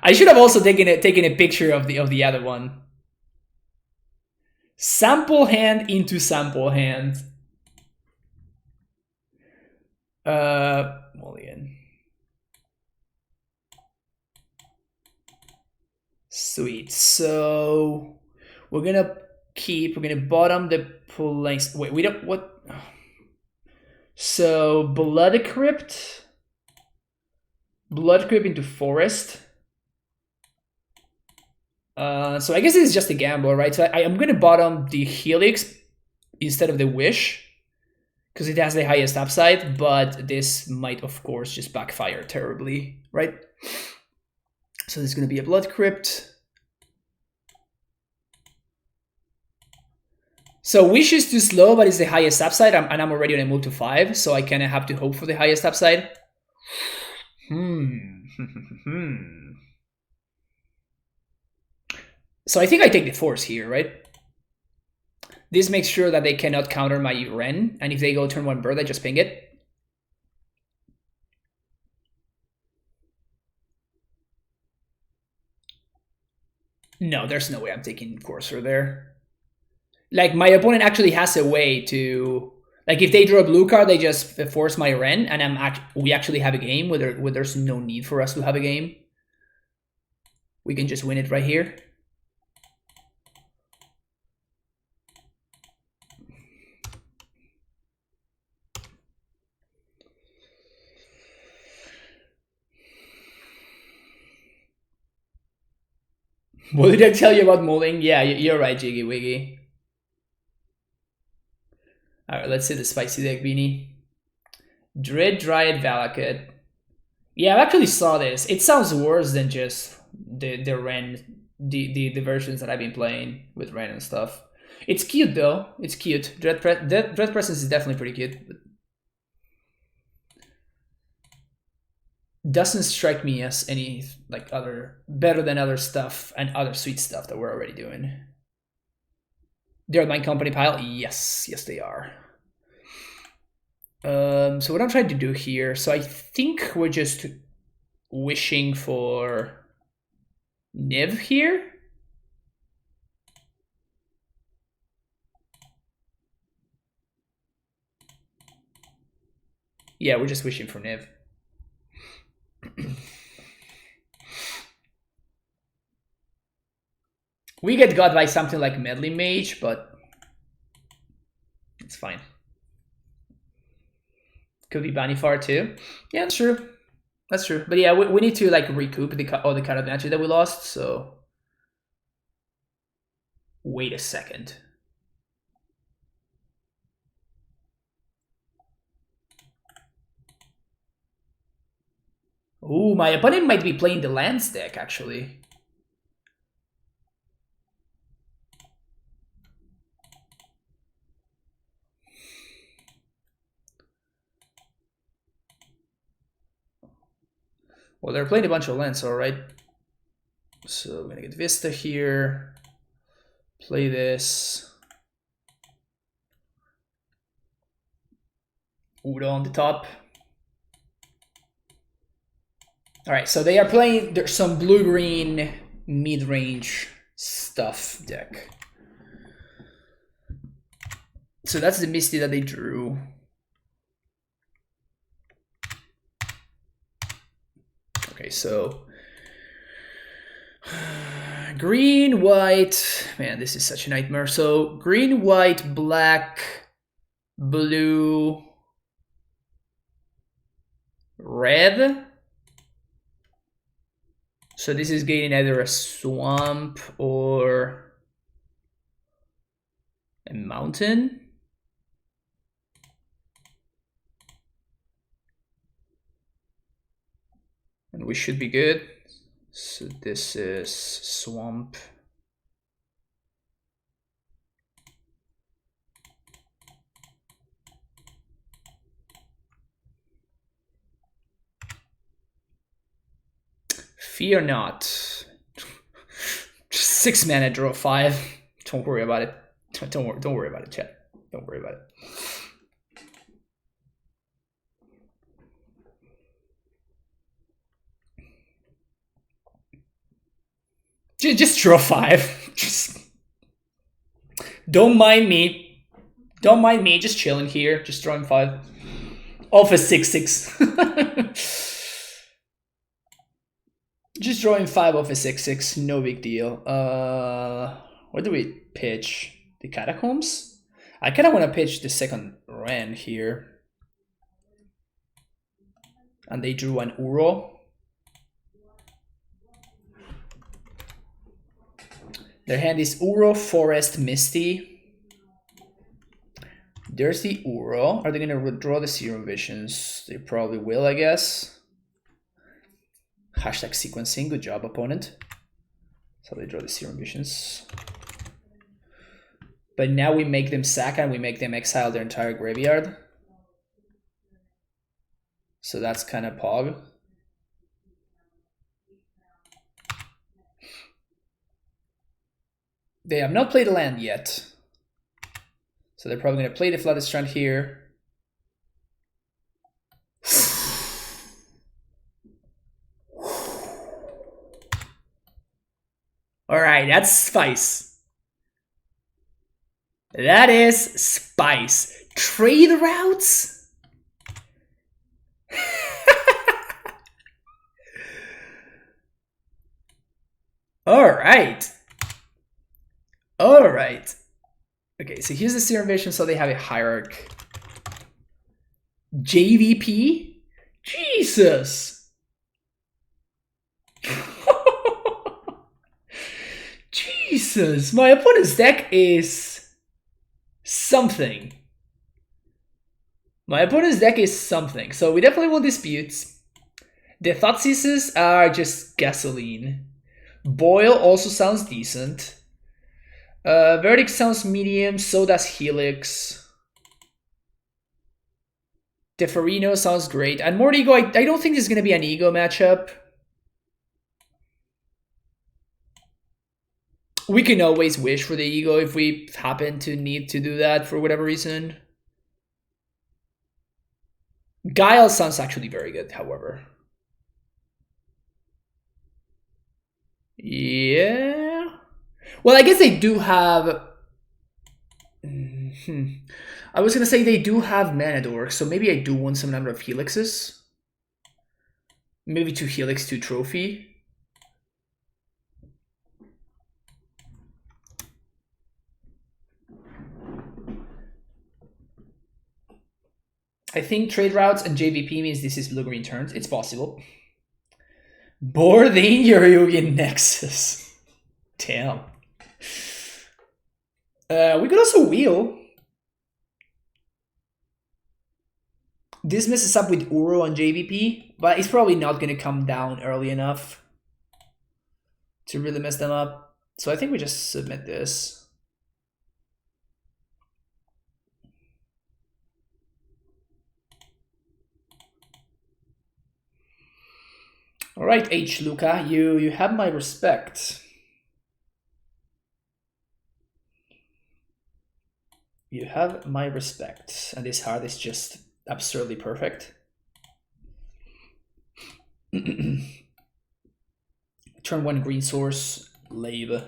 I should have also taken a picture of the other one. Sample hand into sample hand. Mulligan. Sweet. So we're gonna bottom the pull length. Wait, we don't what? So Blood Crypt into Forest. So I guess this is just a gamble, right? So I'm gonna bottom the Helix instead of the Wish, because it has the highest upside, but this might, of course, just backfire terribly, right? So there's going to be a Blood Crypt. So Wish is too slow, but it's the highest upside, and I'm already on a move to 5, so I kind of have to hope for the highest upside. So I think I take the Force here, right? This makes sure that they cannot counter my Ren, and if they go turn 1 bird, I just ping it. No, there's no way I'm taking Courser there. Like, my opponent actually has a way to... Like, if they draw a blue card, they just force my Ren, and we actually have a game where there's no need for us to have a game. We can just win it right here. What did I tell you about mulling? Yeah, you're right, Jiggy Wiggy. Alright, let's see the spicy deck, Beanie. Dredge, Dryad, Valakut. Yeah, I actually saw this. It sounds worse than just the Ren, the versions that I've been playing with Ren and stuff. It's cute though. It's cute. Dread Presence is definitely pretty cute. But doesn't strike me as any like better than other stuff and other sweet stuff that we're already doing. They're on my company pile. Yes, they are. So what I'm trying to do here. So I think we're just wishing for Niv here. Yeah, we're just wishing for Niv. We get got by something like Meddling Mage, but it's fine. Could be Banifar too. Yeah, that's true. That's true. But yeah, we need to like recoup all the card advantage that we lost, so... Wait a second. Ooh, my opponent might be playing the lands deck, actually. Well, they're playing a bunch of lands, alright. So I'm gonna get Vista here. Play this. Udo on the top. Alright, so they are playing there's some blue-green mid-range stuff deck. So that's the Misty that they drew. Okay, so green, white, man, this is such a nightmare. So green, white, black, blue, red. So this is getting either a swamp or a mountain. And we should be good. So this is swamp. Fear not. Just 6 mana, draw 5. Don't worry about it. Don't worry about it, chat. Don't worry about it. Just draw 5. Just don't mind me. Don't mind me. Just chilling here. Just drawing 5. Off a 6/6. Just drawing 5 off a 6/6. No big deal. What do we pitch? The Catacombs? I kind of want to pitch the second Ren here. And they drew an Uro. Their hand is Uro, Forest, Misty. There's the Uro. Are they going to withdraw the Serum Visions? They probably will, I guess. Hashtag sequencing. Good job, opponent. So they draw the Serum Visions. But now we make them sack and we make them exile their entire graveyard. So that's kind of pog. They have not played a land yet. So they're probably going to play the Flooded Strand here. Alright, that's spice. That is spice. Trade routes? Alright. Alright. Okay, so here's the Serum Vision, so they have a Hierarch. JVP? Jesus! Jesus! My opponent's deck is something. My opponent's deck is something, so we definitely won disputes. The Thoughtseize are just gasoline. Boil also sounds decent. Verdict sounds medium, so does Helix. Deferino sounds great. And Mord Ego, I don't think this is going to be an Ego matchup. We can always wish for the Ego if we happen to need to do that for whatever reason. Guile sounds actually very good, however. Yeah. Well, I guess they do have... I was going to say they do have Mana Dork, so maybe I do want some number of Helixes. Maybe 2 Helix, 2 Trophy. I think trade routes and JVP means this is blue-green turns. It's possible. Board the Yoryugi Nexus. Damn. We could also wheel. This messes up with Uro on JVP, but it's probably not going to come down early enough to really mess them up. So I think we just submit this. All right, H. Luca, you have my respect. You have my respect. And this card is just absurdly perfect. Turn 1 green source, Lave.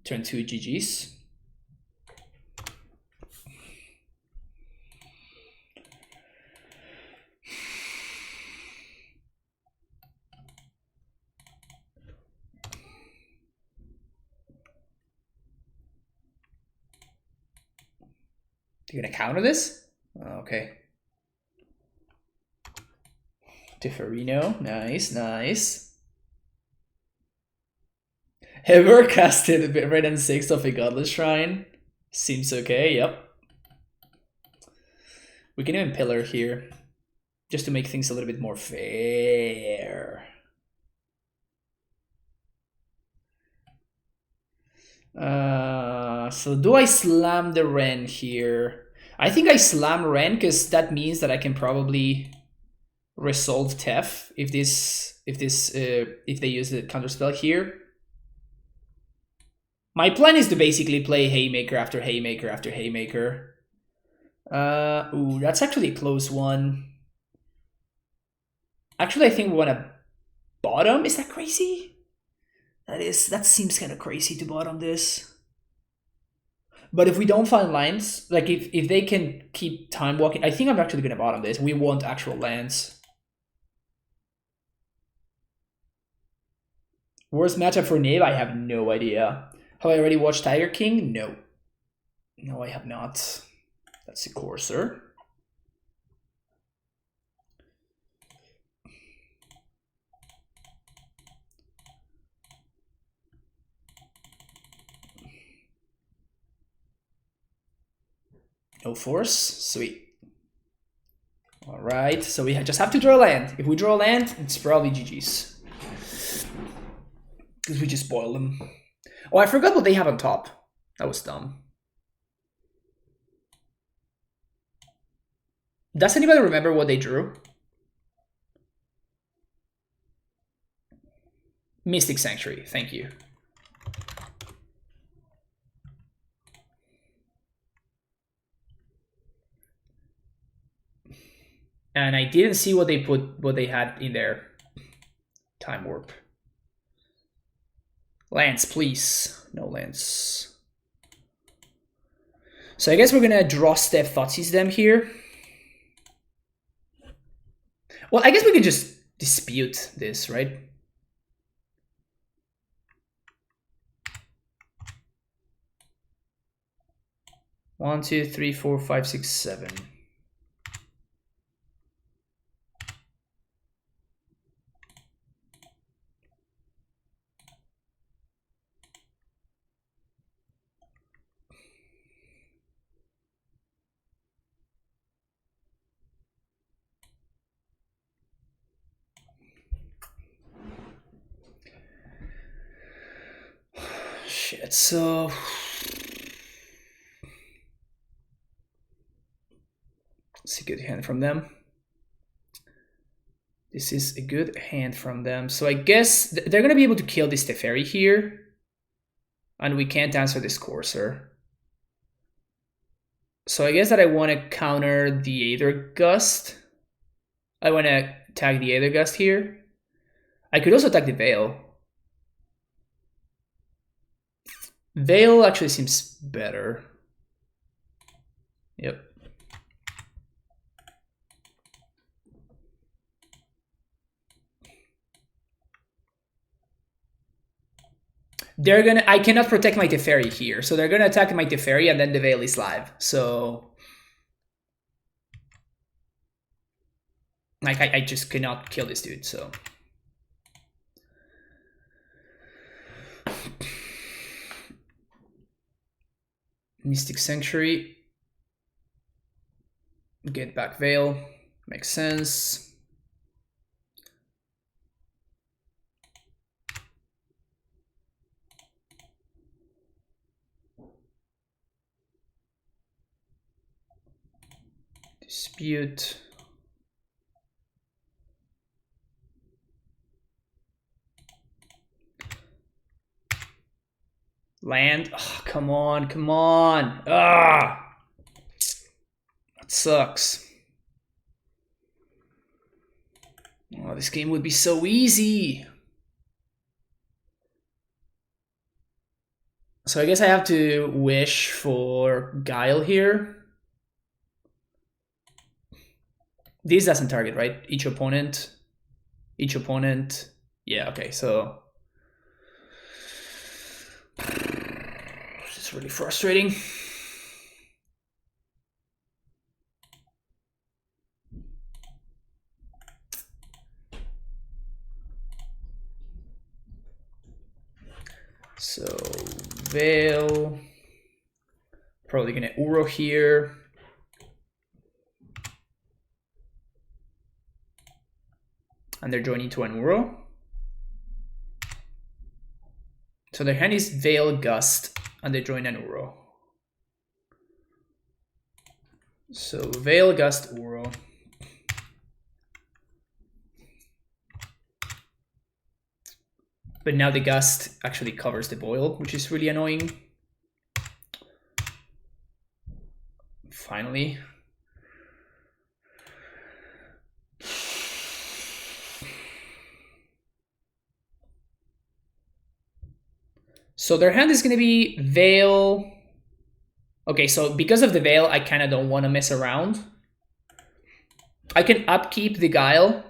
Turn 2 GG's. You're gonna counter this? Okay. Teferino, nice, nice. Ever casted Red and 6 of a Godless Shrine? Seems okay, yep. We can even pillar here, just to make things a little bit more fair. So do I slam the Ren here? I think I slam Ren because that means that I can probably resolve Tef if they use the counterspell here. My plan is to basically play Haymaker after Haymaker after Haymaker. Ooh, that's actually a close one. Actually, I think we want to bottom. Is that crazy? That seems kind of crazy to bottom this. But if we don't find lands, like if they can keep time walking, I think I'm actually gonna bottom this. We want actual lands. Worst matchup for Niv? I have no idea. Have I already watched Tiger King? No. No, I have not. That's a Courser. No force, sweet. All right, so we just have to draw land. If we draw land, it's probably GG's. Because we just spoil them. Oh, I forgot what they have on top. That was dumb. Does anybody remember what they drew? Mystic Sanctuary, thank you. And I didn't see what they had in there. Time Warp. Lands, please. No lands. So I guess we're gonna draw Step Thoughtseize them here. Well, I guess we can just dispute this, right? One, two, three, four, five, six, seven. Shit, so it's a good hand from them. This is a good hand from them. So I guess they're going to be able to kill this Teferi here. And we can't answer this Courser. So I guess that I want to counter the Aether Gust. I want to tag the Aether Gust here. I could also tag the Veil. Veil actually seems better. Yep. They're gonna. I cannot protect my Teferi here, so they're gonna attack my Teferi, and then the Veil is live. So, like, I just cannot kill this dude. So, Mystic Sanctuary, get back Veil, makes sense. Dispute. Land. Oh, come on, come on. Ah, that sucks. Oh, this game would be so easy. So I guess I have to wish for Guile here. This doesn't target, right? Each opponent. Yeah, okay, so it's really frustrating. So Veil, probably gonna Uro here. And they're joining to an Uro. So their hand is Veil, Gust, and they join an Uro. So Veil, Gust, Uro. But now the Gust actually covers the Boil, which is really annoying. Finally. So their hand is going to be Veil. Okay, so because of the Veil, I kind of don't want to mess around. I can upkeep the Guile,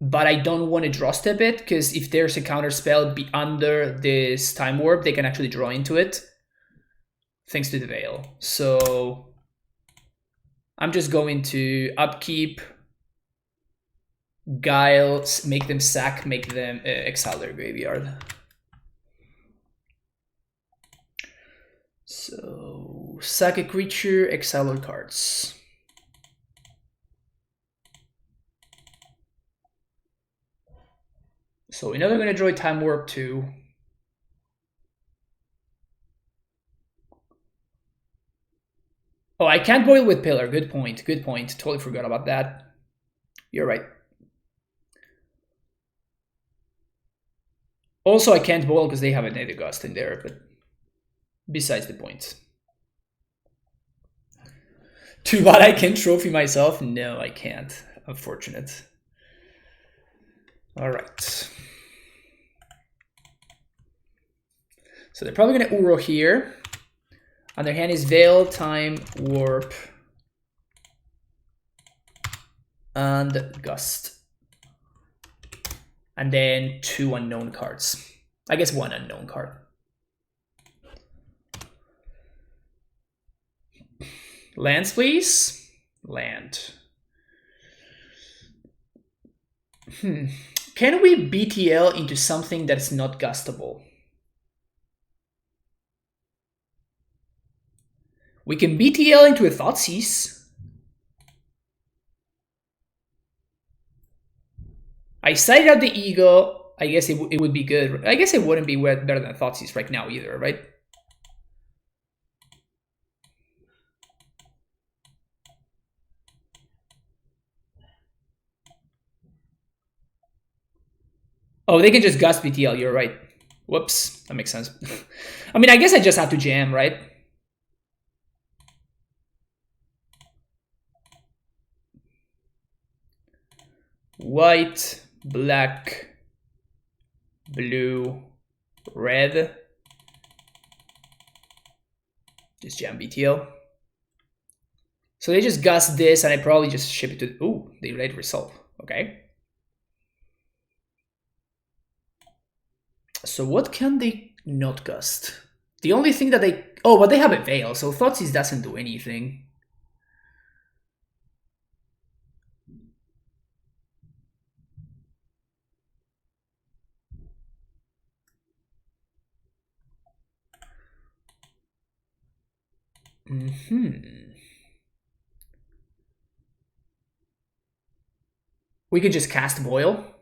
but I don't want to draw step it, because if there's a counter spell under this Time Warp, they can actually draw into it, thanks to the Veil. So I'm just going to upkeep Guile, make them sack, make them exile their graveyard. So sack a creature, exile all cards. So we're never going to draw Time Warp 2. Oh, I can't Boil with Pillar. Good point. Good point. Totally forgot about that. You're right. Also, I can't Boil because they have a Native Gust in there, but besides the point. Too bad I can trophy myself? No, I can't. Unfortunate. All right. So they're probably going to Uro here. On their hand is Veil, Time, Warp, and Gust. And then 2 unknown cards. I guess 1 unknown card. Lands, please. Land. Can we BTL into something that's not gustable? We can BTL into a Thoughtseize. I cited out the Ego. I guess it would be good. I guess it wouldn't be better than Thoughtseize right now either, right? Oh, they can just Gust BTL, you're right. Whoops, that makes sense. I mean, I guess I just have to jam, right? White, black, blue, red. Just jam BTL. So they just Gust this, and I probably just ship it to... Ooh, they ready to resolve. Okay. So what can they not Gust? The only thing that they... Oh, but they have a Veil, so Thoughtseize doesn't do anything. We could just cast Boil.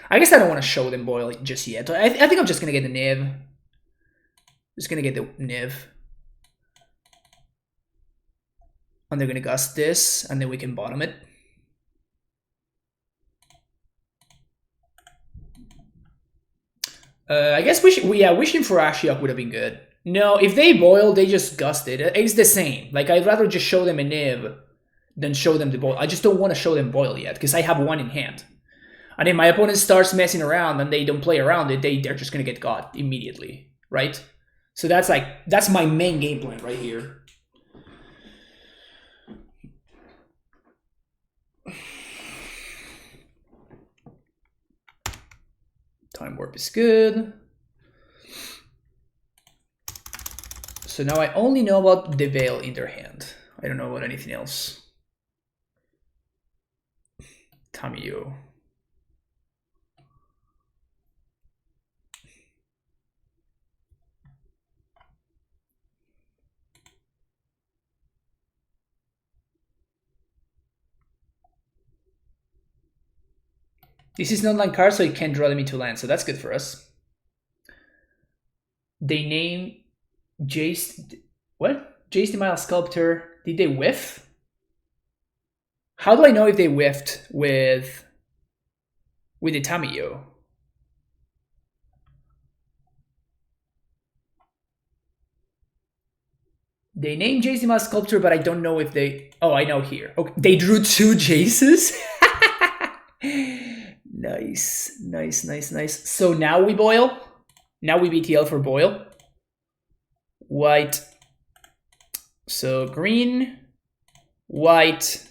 I guess I don't want to show them Boil just yet. I think I'm just going to get the Niv. Just going to get the Niv. And they're going to Gust this, and then we can bottom it. I guess wishing for Ashiok would have been good. No, if they boil, they just gust it. It's the same. Like, I'd rather just show them a Niv than show them the boil. I just don't want to show them boil yet, because I have one in hand. And if my opponent starts messing around and they don't play around it, they're just going to get got immediately, right? So that's my main game plan right here. Time warp is good. So now I only know about the Veil in their hand. I don't know about anything else. Tamiyo. This is non-land card, so it can't draw them into land, so that's good for us. They name Jace... What? Jace the Mile Sculptor. Did they whiff? How do I know if they whiffed with the Tamiyo? They named Jace the Mile Sculptor, but I don't know if they... Oh, I know here. Okay, they drew 2 Jaces? Nice, nice, nice, nice. So now we boil. Now we BTL for boil. White. So green, white,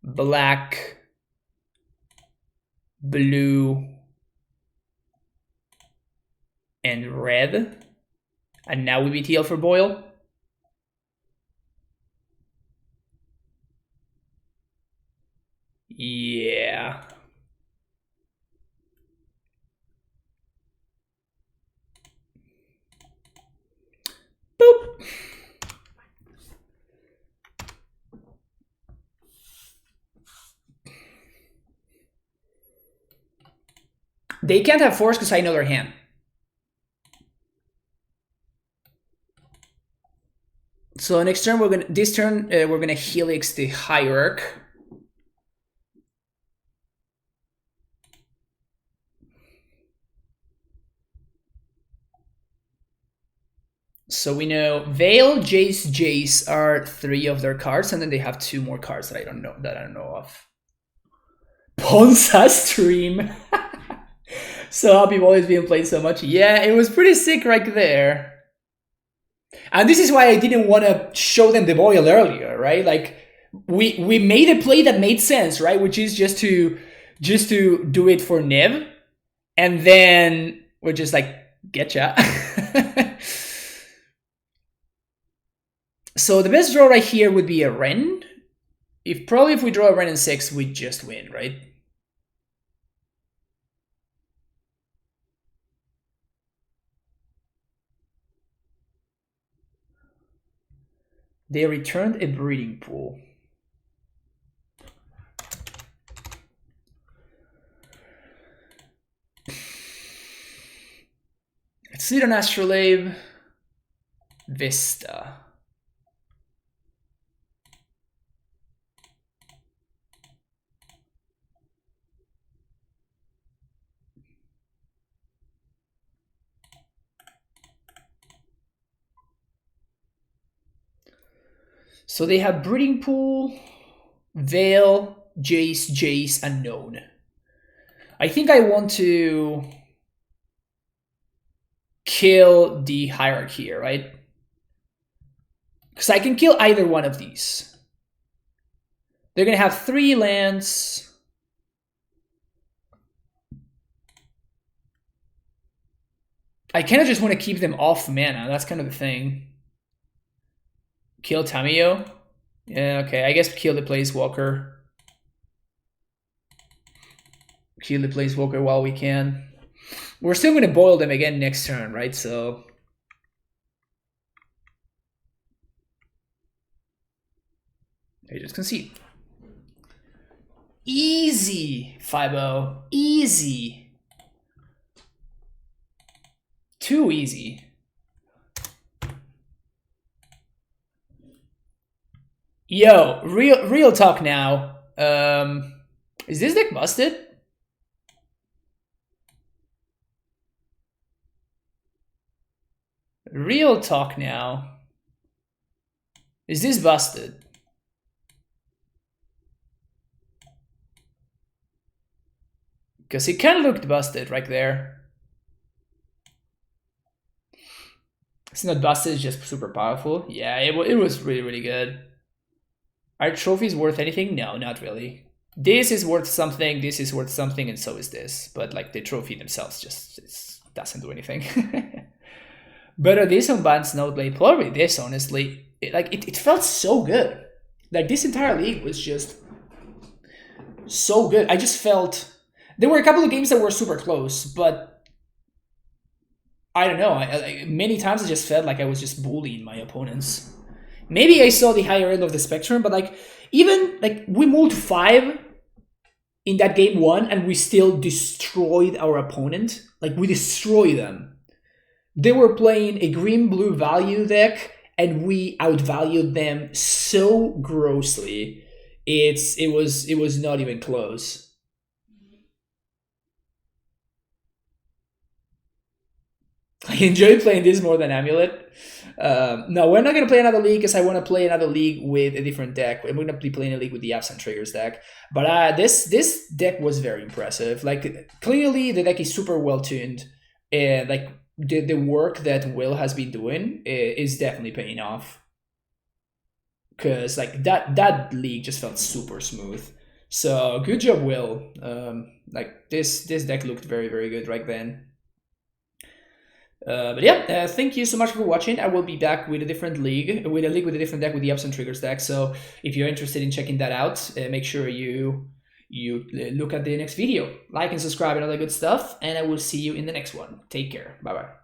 black, blue, and red. And now we BTL for boil. Yeah. Boop. They can't have force because I know their hand. So next turn this turn we're gonna Helix the Hierarch. So we know Veil, Jace, Jace are 3 of their cards, and then they have 2 more cards that I don't know of. Ponza stream. So happy Wally's being played so much. Yeah, it was pretty sick right there. And this is why I didn't want to show them the boil earlier, right? Like we made a play that made sense, right? Which is just to do it for Niv, and then we're just like, getcha. So the best draw right here would be a Ren. If we draw a Ren in 6, we just win, right? They returned a breeding pool. Let's see an Astrolabe. Vista. So they have Breeding Pool, Veil, Jace, Jace, Unknown. I think I want to kill the Hierarchy here, right? Because I can kill either one of these. They're going to have 3 lands. I kind of just want to keep them off mana. That's kind of the thing. Kill Tamiyo? Yeah, okay. I guess kill the Planeswalker. Kill the Planeswalker while we can. We're still going to boil them again next turn, right? So... they just concede. Easy, 5-0. Easy. Too easy. Yo, real talk now. Is this deck busted? real talk now. Is this busted? Because it kind of looked busted right there. It's not busted, it's just super powerful. Yeah, it was really, really good. Are trophies worth anything? No, not really. This is worth something, this is worth something, and so is this. But like the trophy themselves just doesn't do anything. Better this on Band's Snowblade, probably this, honestly. It felt so good. Like this entire league was just so good. I just felt there were a couple of games that were super close, but I don't know. Many times I just felt like I was just bullying my opponents. Maybe I saw the higher end of the spectrum, but like even like we moved 5 in that game 1 and we still destroyed our opponent. Like we destroyed them. They were playing a green-blue value deck and we outvalued them so grossly. It was not even close. I enjoy playing this more than Amulet. No, we're not going to play another league because I want to play another league with a different deck. We're going to be playing a league with the Absent Triggers deck. But this deck was very impressive. Like, clearly the deck is super well tuned. Like, the work that Will has been doing is definitely paying off. Because, like, that league just felt super smooth. So, good job, Will. Like, this deck looked very, very good right then. But yeah, thank you so much for watching. I will be back with a different league, with a different deck, with the Absent Triggers deck. So if you're interested in checking that out, make sure you look at the next video, like and subscribe and all that good stuff. And I will see you in the next one. Take care. Bye bye.